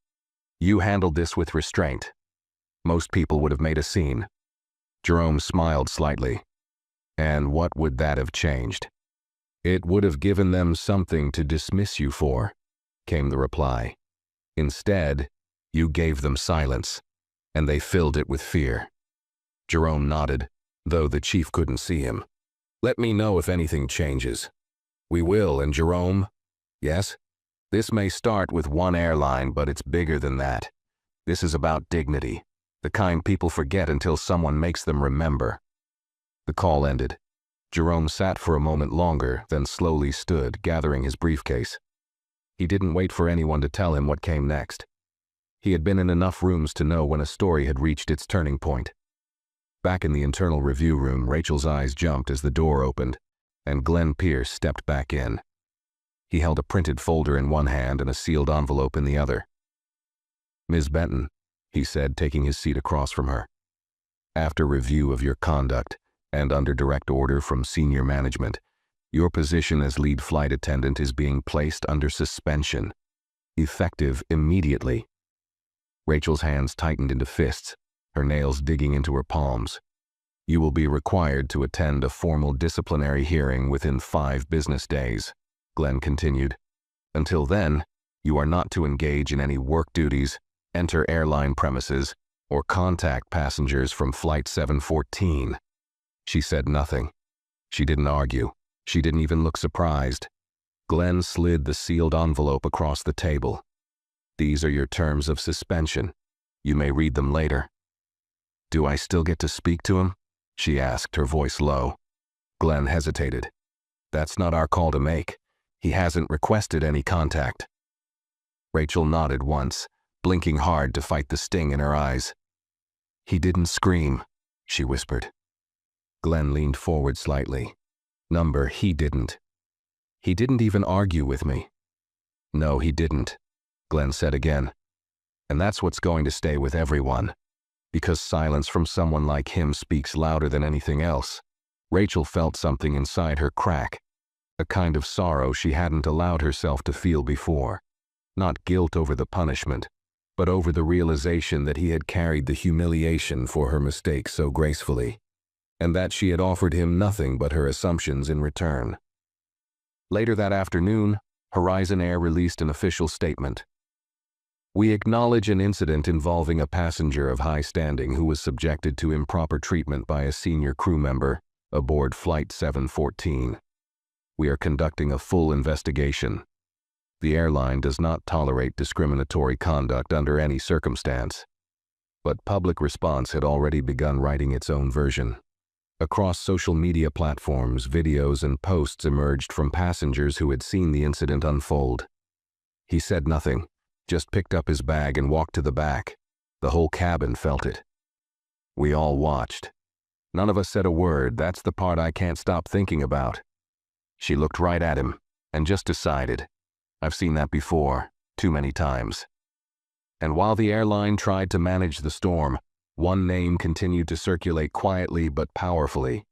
You handled this with restraint. Most people would have made a scene. Jerome smiled slightly. And what would that have changed? It would have given them something to dismiss you for, came the reply. Instead, you gave them silence, and they filled it with fear. Jerome nodded, though the chief couldn't see him. Let me know if anything changes. We will, and Jerome? Yes? This may start with one airline, but it's bigger than that. This is about dignity, the kind people forget until someone makes them remember. The call ended. Jerome sat for a moment longer, then slowly stood, gathering his briefcase. He didn't wait for anyone to tell him what came next. He had been in enough rooms to know when a story had reached its turning point. Back in the internal review room, Rachel's eyes jumped as the door opened, and Glenn Pierce stepped back in. He held a printed folder in one hand and a sealed envelope in the other. Ms. Benton, he said, taking his seat across from her. After review of your conduct, and under direct order from senior management, your position as lead flight attendant is being placed under suspension, effective immediately. Rachel's hands tightened into fists, her nails digging into her palms. You will be required to attend a formal disciplinary hearing within 5 business days, Glenn continued. Until then, you are not to engage in any work duties, enter airline premises, or contact passengers from Flight 714. She said nothing. She didn't argue. She didn't even look surprised. Glenn slid the sealed envelope across the table. These are your terms of suspension. You may read them later. Do I still get to speak to him? She asked, her voice low. Glenn hesitated. That's not our call to make. He hasn't requested any contact. Rachel nodded once, blinking hard to fight the sting in her eyes. He didn't scream, she whispered. Glenn leaned forward slightly. He didn't. He didn't even argue with me. No, he didn't, Glenn said again. And that's what's going to stay with everyone. Because silence from someone like him speaks louder than anything else. Rachel felt something inside her crack. A kind of sorrow she hadn't allowed herself to feel before. Not guilt over the punishment, but over the realization that he had carried the humiliation for her mistake so gracefully, and that she had offered him nothing but her assumptions in return. Later that afternoon, Horizon Air released an official statement. We acknowledge an incident involving a passenger of high standing who was subjected to improper treatment by a senior crew member aboard Flight 714. We are conducting a full investigation. The airline does not tolerate discriminatory conduct under any circumstance. But public response had already begun writing its own version. Across social media platforms, videos and posts emerged from passengers who had seen the incident unfold. He said nothing, just picked up his bag and walked to the back. The whole cabin felt it. We all watched. None of us said a word. That's the part I can't stop thinking about. She looked right at him, and just decided. I've seen that before, too many times. And while the airline tried to manage the storm, one name continued to circulate quietly but powerfully.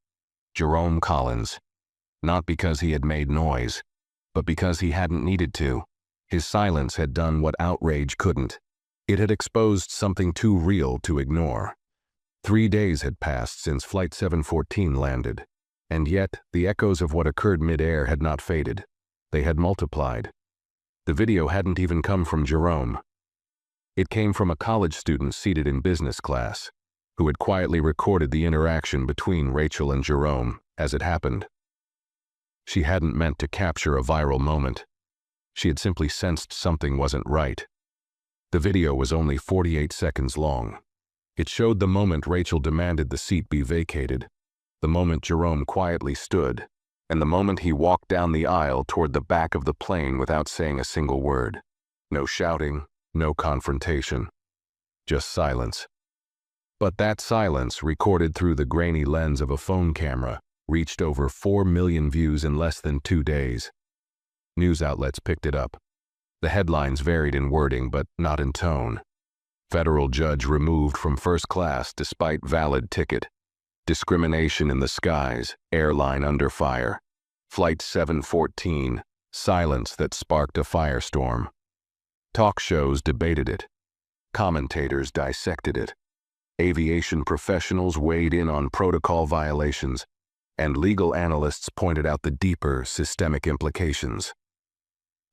Jerome Collins. Not because he had made noise, but because he hadn't needed to. His silence had done what outrage couldn't. It had exposed something too real to ignore. 3 days had passed since Flight 714 landed, and yet the echoes of what occurred mid-air had not faded. They had multiplied. The video hadn't even come from Jerome. It came from a college student seated in business class, who had quietly recorded the interaction between Rachel and Jerome as it happened. She hadn't meant to capture a viral moment. She had simply sensed something wasn't right. The video was only 48 seconds long. It showed the moment Rachel demanded the seat be vacated, the moment Jerome quietly stood, and the moment he walked down the aisle toward the back of the plane without saying a single word. No shouting, no confrontation, just silence. But that silence, recorded through the grainy lens of a phone camera, reached over 4 million views in less than 2 days. News outlets picked it up. The headlines varied in wording, but not in tone. Federal judge removed from first class despite valid ticket. Discrimination in the skies, airline under fire. Flight 714, silence that sparked a firestorm. Talk shows debated it. Commentators dissected it. Aviation professionals weighed in on protocol violations, and legal analysts pointed out the deeper systemic implications.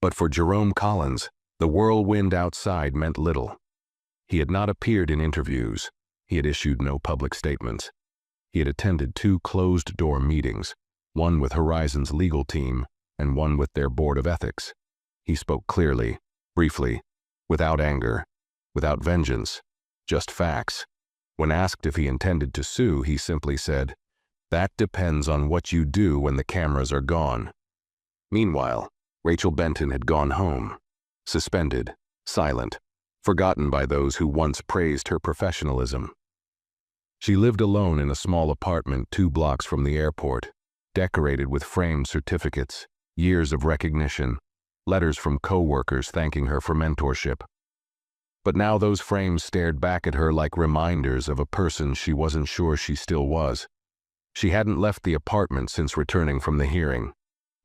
But for Jerome Collins, the whirlwind outside meant little. He had not appeared in interviews. He had issued no public statements. He had attended 2 closed-door meetings, one with Horizon's legal team and one with their board of ethics. He spoke clearly, briefly, without anger, without vengeance, just facts. When asked if he intended to sue, he simply said, "That depends on what you do when the cameras are gone." Meanwhile, Rachel Benton had gone home, suspended, silent, forgotten by those who once praised her professionalism. She lived alone in a small apartment 2 blocks from the airport, decorated with framed certificates, years of recognition, letters from co-workers thanking her for mentorship. But now those frames stared back at her like reminders of a person she wasn't sure she still was. She hadn't left the apartment since returning from the hearing.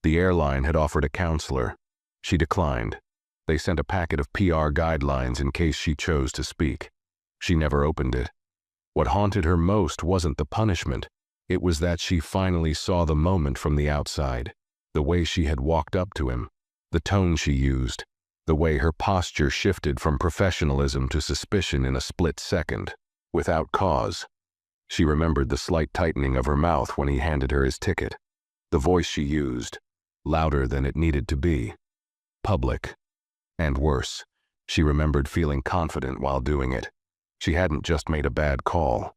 The airline had offered a counselor. She declined. They sent a packet of PR guidelines in case she chose to speak. She never opened it. What haunted her most wasn't the punishment. It was that she finally saw the moment from the outside, the way she had walked up to him, the tone she used, the way her posture shifted from professionalism to suspicion in a split second, without cause. She remembered the slight tightening of her mouth when he handed her his ticket, the voice she used, louder than it needed to be, public. And worse, she remembered feeling confident while doing it. She hadn't just made a bad call.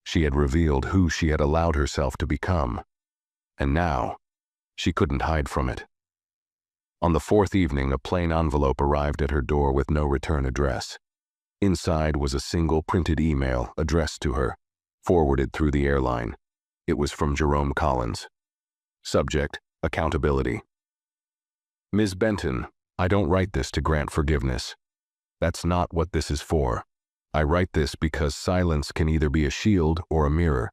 She had revealed who she had allowed herself to become. And now, she couldn't hide from it. On the 4th evening, a plain envelope arrived at her door with no return address. Inside was a single printed email addressed to her, forwarded through the airline. It was from Jerome Collins. Subject: accountability. Ms. Benton, I don't write this to grant forgiveness. That's not what this is for. I write this because silence can either be a shield or a mirror.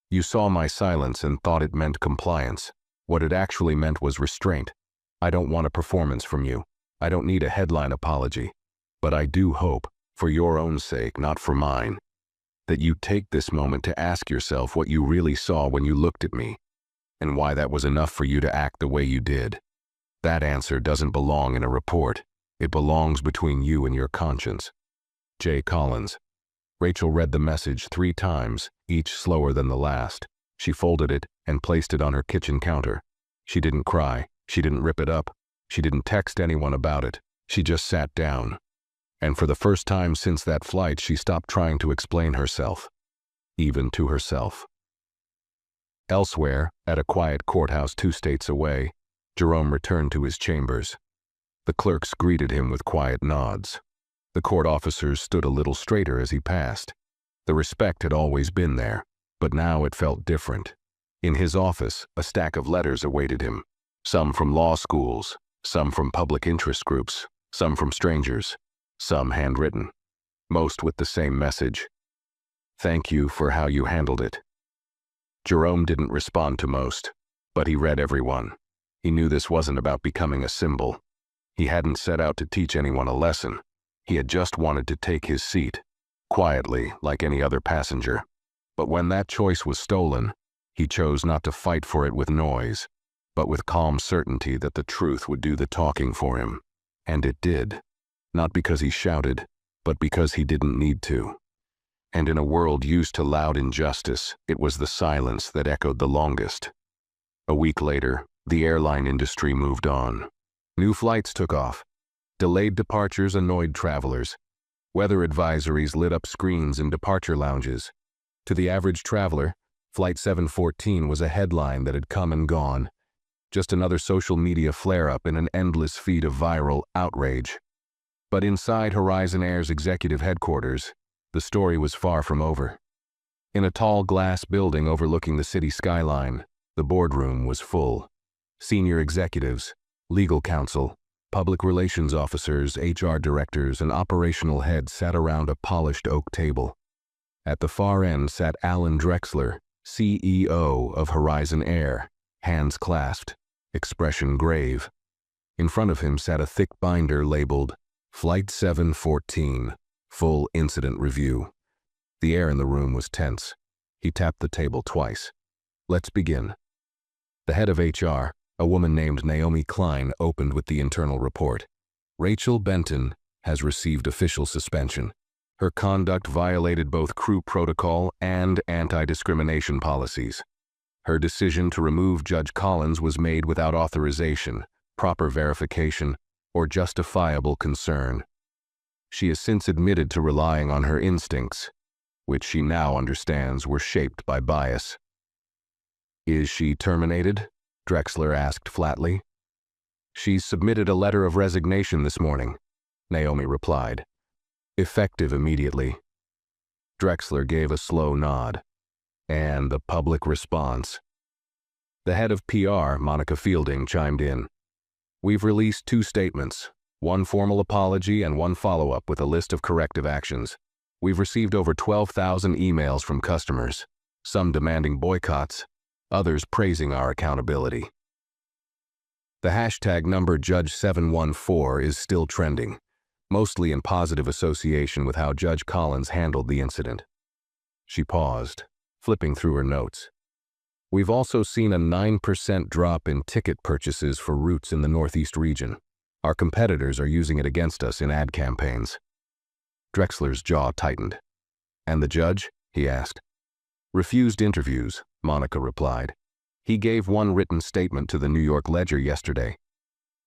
You saw my silence and thought it meant compliance. What it actually meant was restraint. I don't want a performance from you. I don't need a headline apology. But I do hope, for your own sake, not for mine, that you take this moment to ask yourself what you really saw when you looked at me, and why that was enough for you to act the way you did. That answer doesn't belong in a report. It belongs between you and your conscience. J. Collins. Rachel read the message 3 times, each slower than the last. She folded it and placed it on her kitchen counter. She didn't cry. She didn't rip it up. She didn't text anyone about it. She just sat down. And for the first time since that flight, she stopped trying to explain herself, even to herself. Elsewhere, at a quiet courthouse 2 states away, Jerome returned to his chambers. The clerks greeted him with quiet nods. The court officers stood a little straighter as he passed. The respect had always been there, but now it felt different. In his office, a stack of letters awaited him, some from law schools, some from public interest groups, some from strangers, some handwritten, most with the same message: "Thank you for how you handled it." Jerome didn't respond to most, but he read every one. He knew this wasn't about becoming a symbol. He hadn't set out to teach anyone a lesson. He had just wanted to take his seat, quietly, like any other passenger. But when that choice was stolen, he chose not to fight for it with noise, but with calm certainty that the truth would do the talking for him. And it did. Not because he shouted, but because he didn't need to. And in a world used to loud injustice, it was the silence that echoed the longest. A week later, the airline industry moved on. New flights took off. Delayed departures annoyed travelers. Weather advisories lit up screens in departure lounges. To the average traveler, Flight 714 was a headline that had come and gone, just another social media flare-up in an endless feed of viral outrage. But inside Horizon Air's executive headquarters, the story was far from over. In a tall glass building overlooking the city skyline, the boardroom was full. Senior executives, legal counsel, public relations officers, HR directors, and operational heads sat around a polished oak table. At the far end sat Alan Drexler, CEO of Horizon Air, hands clasped, expression grave. In front of him sat a thick binder labeled Flight 714, Full Incident Review. The air in the room was tense. He tapped the table twice. Let's begin. The head of HR, a woman named Naomi Klein, opened with the internal report. Rachel Benton has received official suspension. Her conduct violated both crew protocol and anti-discrimination policies. Her decision to remove Judge Collins was made without authorization, proper verification, or justifiable concern. She has since admitted to relying on her instincts, which she now understands were shaped by bias. Is she terminated? Drexler asked flatly. She's submitted a letter of resignation this morning, Naomi replied. Effective immediately. Drexler gave a slow nod. And the public response. The head of PR, Monica Fielding, chimed in. We've released 2 statements, one formal apology and one follow-up with a list of corrective actions. We've received over 12,000 emails from customers, some demanding boycotts, others praising our accountability. The hashtag number Judge 714 is still trending, mostly in positive association with how Judge Collins handled the incident. She paused, flipping through her notes. We've also seen a 9% drop in ticket purchases for routes in the Northeast region. Our competitors are using it against us in ad campaigns. Drexler's jaw tightened. And the judge? He asked. Refused interviews, Monica replied. He gave one written statement to the New York Ledger yesterday.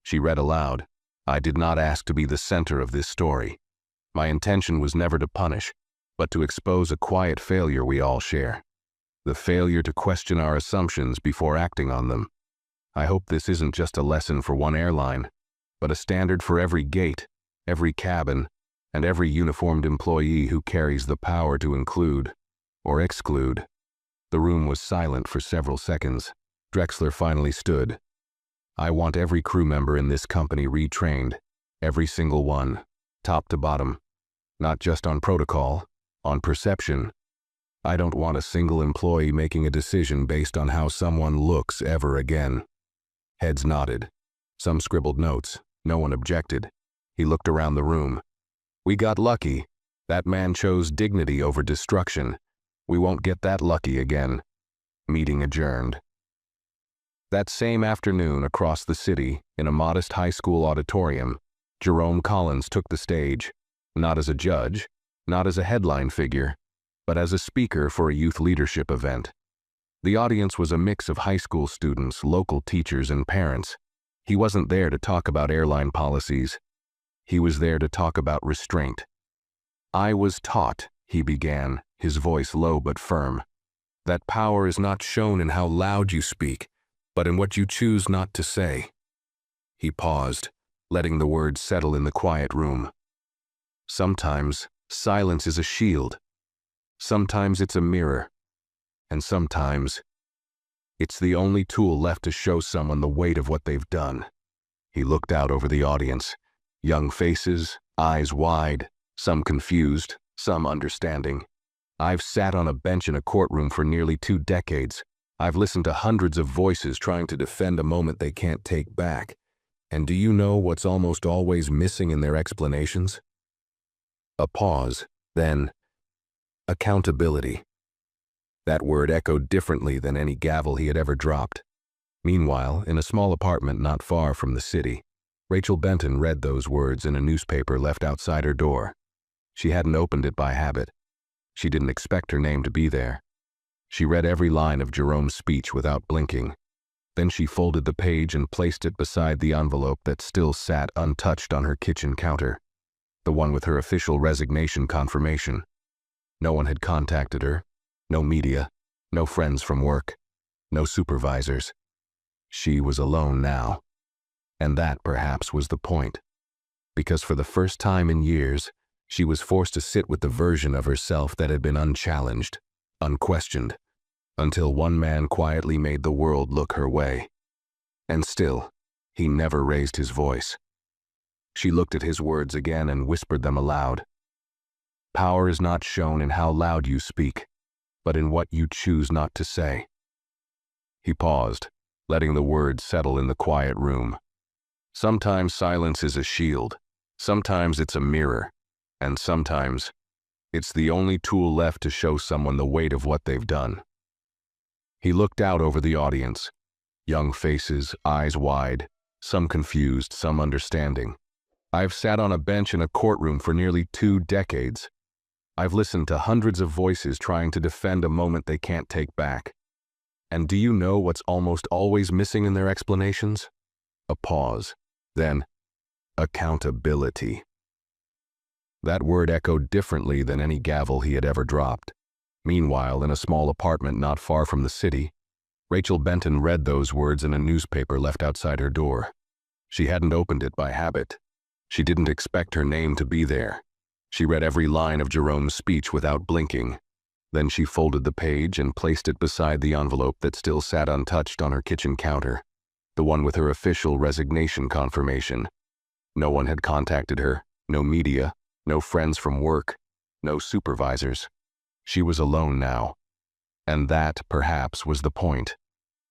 She read aloud. I did not ask to be the center of this story. My intention was never to punish, but to expose a quiet failure we all share. The failure to question our assumptions before acting on them. I hope this isn't just a lesson for one airline, but a standard for every gate, every cabin, and every uniformed employee who carries the power to include or exclude. The room was silent for several seconds. Drexler finally stood. I want every crew member in this company retrained, every single one, top to bottom, not just on protocol, on perception. I don't want a single employee making a decision based on how someone looks ever again. Heads nodded. Some scribbled notes. No one objected. He looked around the room. We got lucky. That man chose dignity over destruction. We won't get that lucky again. Meeting adjourned. That same afternoon, across the city, in a modest high school auditorium, Jerome Collins took the stage, not as a judge, not as a headline figure, but as a speaker for a youth leadership event. The audience was a mix of high school students, local teachers, and parents. He wasn't there to talk about airline policies. He was there to talk about restraint. I was taught, he began, his voice low but firm, that power is not shown in how loud you speak, but in what you choose not to say. He paused, letting the words settle in the quiet room. Sometimes, silence is a shield. Sometimes it's a mirror. And sometimes, it's the only tool left to show someone the weight of what they've done. He looked out over the audience. Young faces, eyes wide, some confused, some understanding. I've sat on a bench in a courtroom for nearly 2 decades. I've listened to hundreds of voices trying to defend a moment they can't take back. And do you know what's almost always missing in their explanations? A pause, then accountability. That word echoed differently than any gavel he had ever dropped. Meanwhile, in a small apartment not far from the city, Rachel Benton read those words in a newspaper left outside her door. She hadn't opened it by habit. She didn't expect her name to be there. She read every line of Jerome's speech without blinking. Then she folded the page and placed it beside the envelope that still sat untouched on her kitchen counter, the one with her official resignation confirmation. No one had contacted her, no media, No friends from work. No supervisors. She was alone now. And that, perhaps, was the point. Because for the first time in years, she was forced to sit with the version of herself that had been unchallenged, unquestioned, until one man quietly made the world look her way. And still, he never raised his voice. She looked at his words again and whispered them aloud. Power is not shown in how loud you speak, but in what you choose not to say. He paused, letting the words settle in the quiet room. Sometimes silence is a shield, sometimes it's a mirror, and sometimes it's the only tool left to show someone the weight of what they've done. He looked out over the audience. Young faces, eyes wide, some confused, some understanding. I've sat on a bench in a courtroom for nearly 2 decades. I've listened to hundreds of voices trying to defend a moment they can't take back. And do you know what's almost always missing in their explanations? A pause. Then, accountability. That word echoed differently than any gavel he had ever dropped. Meanwhile, in a small apartment not far from the city, Rachel Benton read those words in a newspaper left outside her door. She hadn't opened it by habit. She didn't expect her name to be there. She read every line of Jerome's speech without blinking. Then she folded the page and placed it beside the envelope that still sat untouched on her kitchen counter, the one with her official resignation confirmation. No one had contacted her, no media, no friends from work, no supervisors. She was alone now. And that, perhaps, was the point.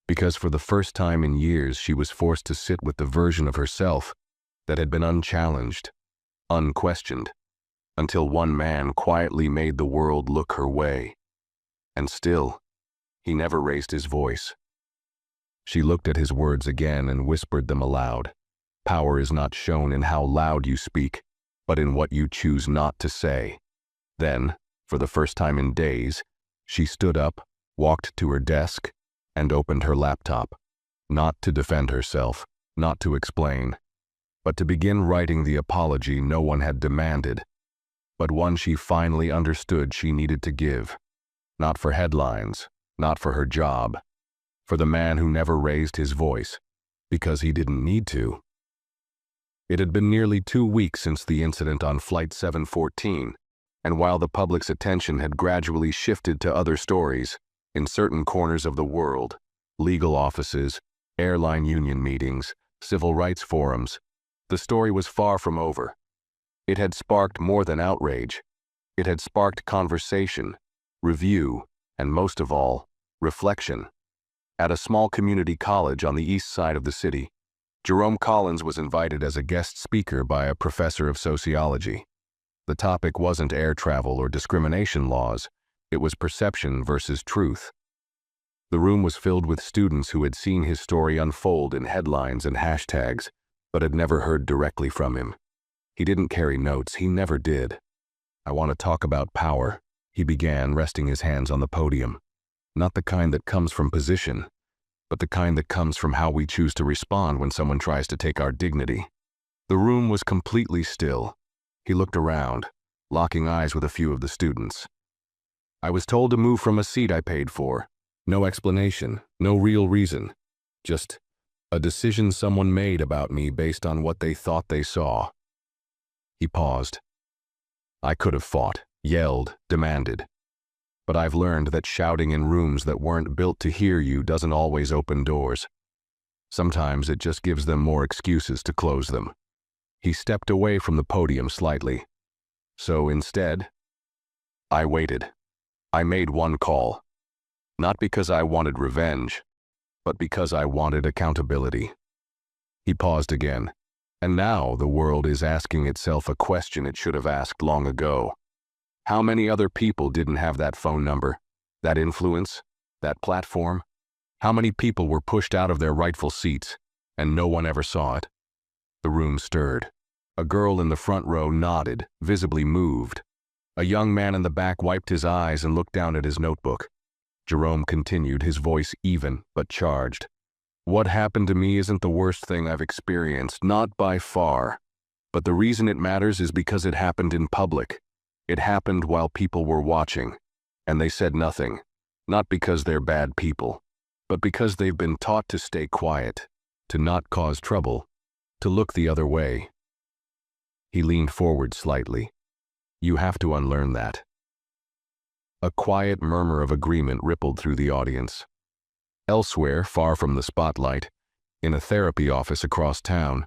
Because for the first time in years she was forced to sit with the version of herself that had been unchallenged, unquestioned, until one man quietly made the world look her way. And still, he never raised his voice. She looked at his words again and whispered them aloud. Power is not shown in how loud you speak, but in what you choose not to say. Then, for the first time in days, she stood up, walked to her desk, and opened her laptop. Not to defend herself, not to explain, but to begin writing the apology no one had demanded, but one she finally understood she needed to give. Not for headlines, not for her job, for the man who never raised his voice, because he didn't need to. It had been nearly 2 weeks since the incident on Flight 714, and while the public's attention had gradually shifted to other stories, in certain corners of the world, legal offices, airline union meetings, civil rights forums, the story was far from over. It had sparked more than outrage. It had sparked conversation, review, and most of all, reflection. At a small community college on the east side of the city, Jerome Collins was invited as a guest speaker by a professor of sociology. The topic wasn't air travel or discrimination laws, it was perception versus truth. The room was filled with students who had seen his story unfold in headlines and hashtags, but had never heard directly from him. He didn't carry notes, he never did. I want to talk about power, he began, resting his hands on the podium. Not the kind that comes from position, but the kind that comes from how we choose to respond when someone tries to take our dignity. The room was completely still. He looked around, locking eyes with a few of the students. I was told to move from a seat I paid for. No explanation, no real reason. Just a decision someone made about me based on what they thought they saw. He paused. I could have fought, yelled, demanded. But I've learned that shouting in rooms that weren't built to hear you doesn't always open doors. Sometimes it just gives them more excuses to close them. He stepped away from the podium slightly. So instead, I waited. I made one call. Not because I wanted revenge, but because I wanted accountability. He paused again. And now the world is asking itself a question it should have asked long ago. How many other people didn't have that phone number, that influence, that platform? How many people were pushed out of their rightful seats, and no one ever saw it? The room stirred. A girl in the front row nodded, visibly moved. A young man in the back wiped his eyes and looked down at his notebook. Jerome continued, his voice even but charged. What happened to me isn't the worst thing I've experienced, not by far. But the reason it matters is because it happened in public. It happened while people were watching, and they said nothing. Not because they're bad people, but because they've been taught to stay quiet, to not cause trouble, to look the other way. He leaned forward slightly. You have to unlearn that. A quiet murmur of agreement rippled through the audience. Elsewhere, far from the spotlight, in a therapy office across town,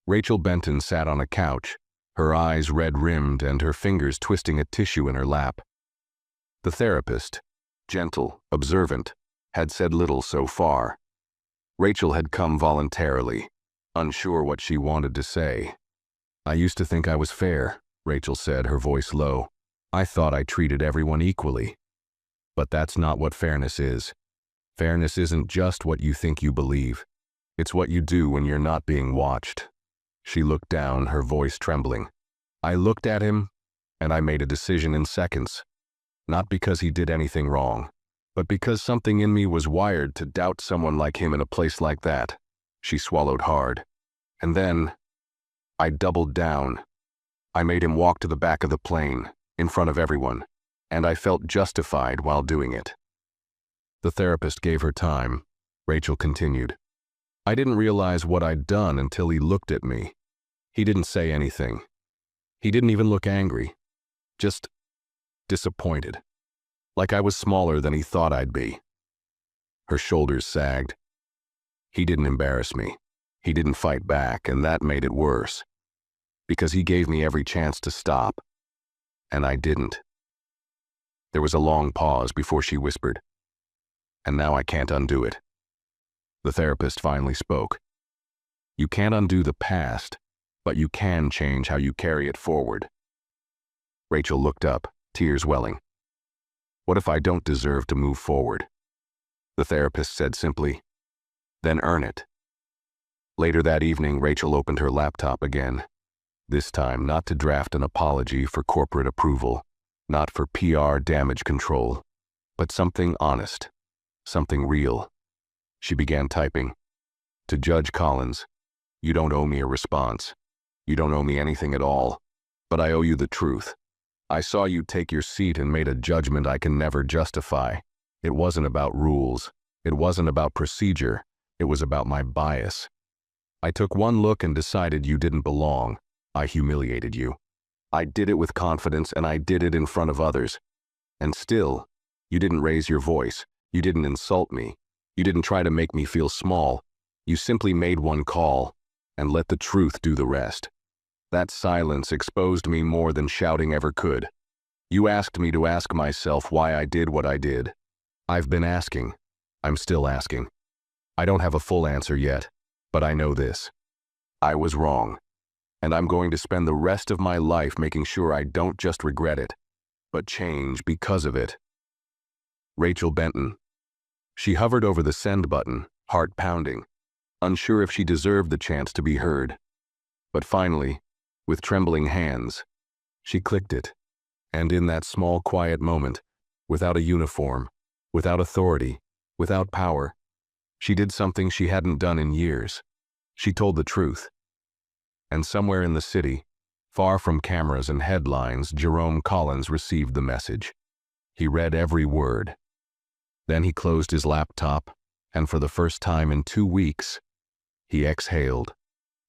Rachel Benton sat on a couch, her eyes red-rimmed and her fingers twisting a tissue in her lap. The therapist, gentle, observant, had said little so far. Rachel had come voluntarily, unsure what she wanted to say. I used to think I was fair, Rachel said, her voice low. I thought I treated everyone equally. But that's not what fairness is. Fairness isn't just what you think you believe. It's what you do when you're not being watched. She looked down, her voice trembling. I looked at him, and I made a decision in seconds. Not because he did anything wrong, but because something in me was wired to doubt someone like him in a place like that. She swallowed hard. And then, I doubled down. I made him walk to the back of the plane, in front of everyone, and I felt justified while doing it. The therapist gave her time. Rachel continued. I didn't realize what I'd done until he looked at me. He didn't say anything. He didn't even look angry. Just disappointed. Like I was smaller than he thought I'd be. Her shoulders sagged. He didn't embarrass me. He didn't fight back, and that made it worse. Because he gave me every chance to stop. And I didn't. There was a long pause before she whispered, and now I can't undo it. The therapist finally spoke. You can't undo the past, but you can change how you carry it forward. Rachel looked up, tears welling. What if I don't deserve to move forward? The therapist said simply, then earn it. Later that evening, Rachel opened her laptop again. This time, not to draft an apology for corporate approval, not for PR damage control, but something honest, something real. She began typing. To Judge Collins, you don't owe me a response. You don't owe me anything at all, but I owe you the truth. I saw you take your seat and made a judgment I can never justify. It wasn't about rules. It wasn't about procedure. It was about my bias. I took one look and decided you didn't belong. I humiliated you. I did it with confidence, and I did it in front of others. And still, you didn't raise your voice. You didn't insult me. You didn't try to make me feel small. You simply made one call and let the truth do the rest. That silence exposed me more than shouting ever could. You asked me to ask myself why I did what I did. I've been asking. I'm still asking. I don't have a full answer yet, but I know this. I was wrong. And I'm going to spend the rest of my life making sure I don't just regret it, but change because of it. Rachel Benton. She hovered over the send button, heart pounding, unsure if she deserved the chance to be heard. But finally, with trembling hands, she clicked it. And in that small, quiet moment, without a uniform, without authority, without power, she did something she hadn't done in years. She told the truth. And somewhere in the city, far from cameras and headlines, Jerome Collins received the message. He read every word. Then he closed his laptop, and for the first time in 2 weeks, he exhaled.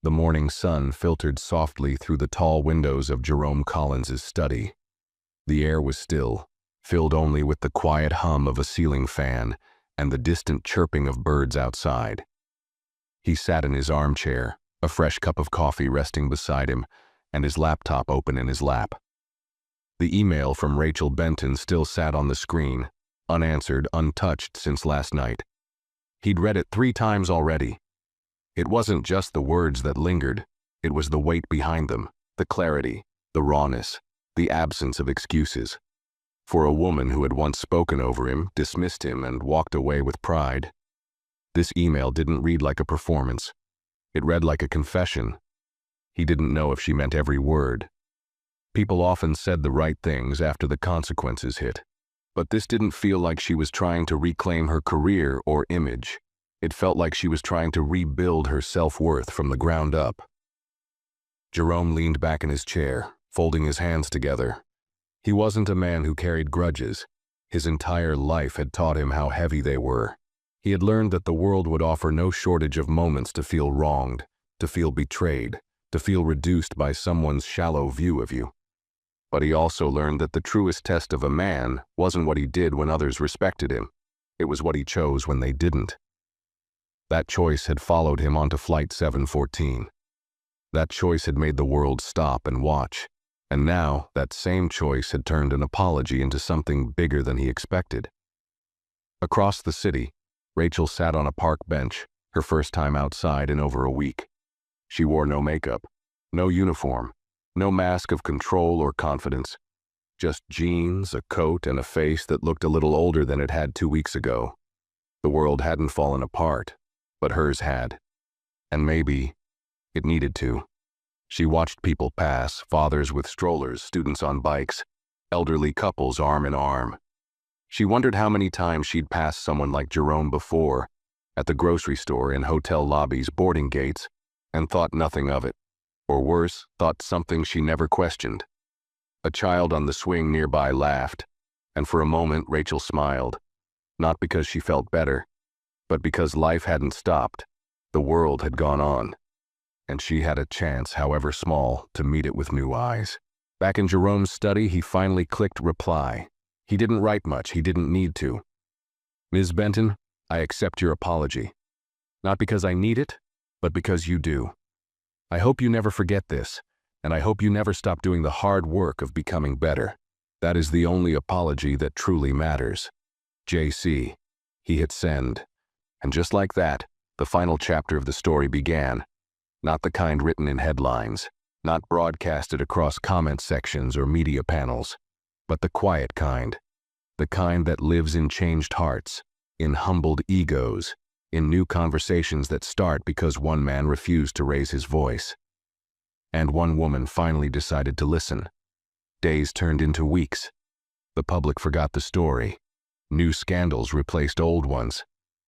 The morning sun filtered softly through the tall windows of Jerome Collins's study. The air was still, filled only with the quiet hum of a ceiling fan and the distant chirping of birds outside. He sat in his armchair, a fresh cup of coffee resting beside him, and his laptop open in his lap. The email from Rachel Benton still sat on the screen, unanswered, untouched since last night. He'd read it 3 times already. It wasn't just the words that lingered, it was the weight behind them, the clarity, the rawness, the absence of excuses. For a woman who had once spoken over him, dismissed him, and walked away with pride, this email didn't read like a performance. It read like a confession. He didn't know if she meant every word. People often said the right things after the consequences hit. But this didn't feel like she was trying to reclaim her career or image. It felt like she was trying to rebuild her self-worth from the ground up. Jerome leaned back in his chair, folding his hands together. He wasn't a man who carried grudges. His entire life had taught him how heavy they were. He had learned that the world would offer no shortage of moments to feel wronged, to feel betrayed, to feel reduced by someone's shallow view of you. But he also learned that the truest test of a man wasn't what he did when others respected him. It was what he chose when they didn't. That choice had followed him onto Flight 714. That choice had made the world stop and watch. And now, that same choice had turned an apology into something bigger than he expected. Across the city, Rachel sat on a park bench, her first time outside in over a week. She wore no makeup, no uniform, no mask of control or confidence. Just jeans, a coat, and a face that looked a little older than it had 2 weeks ago. The world hadn't fallen apart, but hers had. And maybe it needed to. She watched people pass, fathers with strollers, students on bikes, elderly couples arm in arm. She wondered how many times she'd passed someone like Jerome before, at the grocery store, in hotel lobbies, boarding gates, and thought nothing of it. Or worse, thought something she never questioned. A child on the swing nearby laughed, and for a moment Rachel smiled, not because she felt better, but because life hadn't stopped. The world had gone on, and she had a chance, however small, to meet it with new eyes. Back in Jerome's study, he finally clicked reply. He didn't write much, he didn't need to. Ms. Benton, I accept your apology. Not because I need it, but because you do. I hope you never forget this, and I hope you never stop doing the hard work of becoming better. That is the only apology that truly matters. JC. He hit send. And just like that, the final chapter of the story began. Not the kind written in headlines, not broadcasted across comment sections or media panels, but the quiet kind. The kind that lives in changed hearts, in humbled egos, in new conversations that start because one man refused to raise his voice. And one woman finally decided to listen. Days turned into weeks. The public forgot the story. New scandals replaced old ones.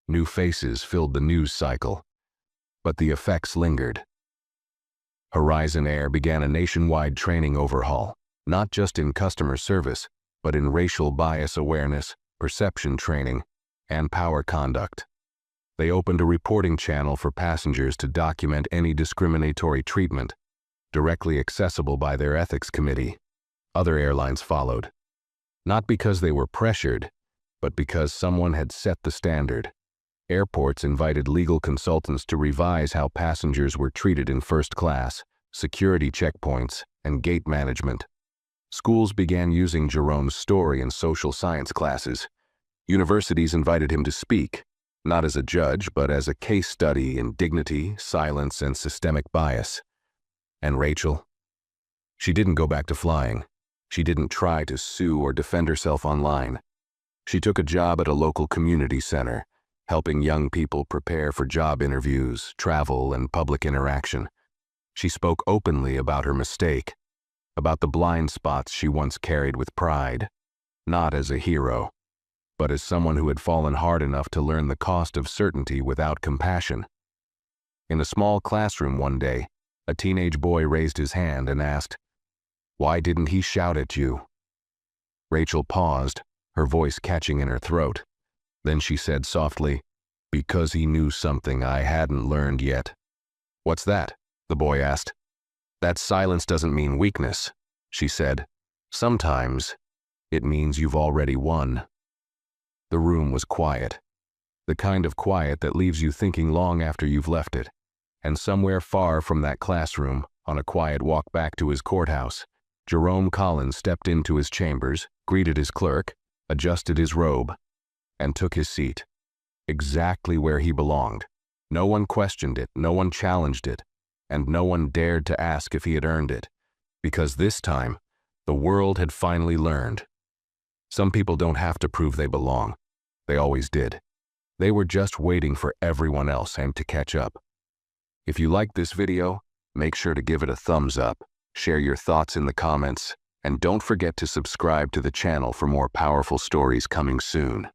New faces filled the news cycle. But the effects lingered. Horizon Air began a nationwide training overhaul, not just in customer service, but in racial bias awareness, perception training, and power conduct. They opened a reporting channel for passengers to document any discriminatory treatment, directly accessible by their ethics committee. Other airlines followed, not because they were pressured, but because someone had set the standard. Airports invited legal consultants to revise how passengers were treated in first class, security checkpoints, and gate management. Schools began using Jerome's story in social science classes. Universities invited him to speak, not as a judge, but as a case study in dignity, silence, and systemic bias. And Rachel? She didn't go back to flying. She didn't try to sue or defend herself online. She took a job at a local community center, helping young people prepare for job interviews, travel, and public interaction. She spoke openly about her mistake, about the blind spots she once carried with pride, not as a hero, but as someone who had fallen hard enough to learn the cost of certainty without compassion. In a small classroom one day, a teenage boy raised his hand and asked, "Why didn't he shout at you?" Rachel paused, her voice catching in her throat. Then she said softly, "Because he knew something I hadn't learned yet." "What's that?" the boy asked. "That silence doesn't mean weakness," she said. "Sometimes it means you've already won." The room was quiet, the kind of quiet that leaves you thinking long after you've left it. And somewhere far from that classroom, on a quiet walk back to his courthouse, Jerome Collins stepped into his chambers, greeted his clerk, adjusted his robe, and took his seat, exactly where he belonged. No one questioned it, no one challenged it, and no one dared to ask if he had earned it, because this time, the world had finally learned. Some people don't have to prove they belong. They always did. They were just waiting for everyone else and to catch up. If you liked this video, make sure to give it a thumbs up, share your thoughts in the comments, and don't forget to subscribe to the channel for more powerful stories coming soon.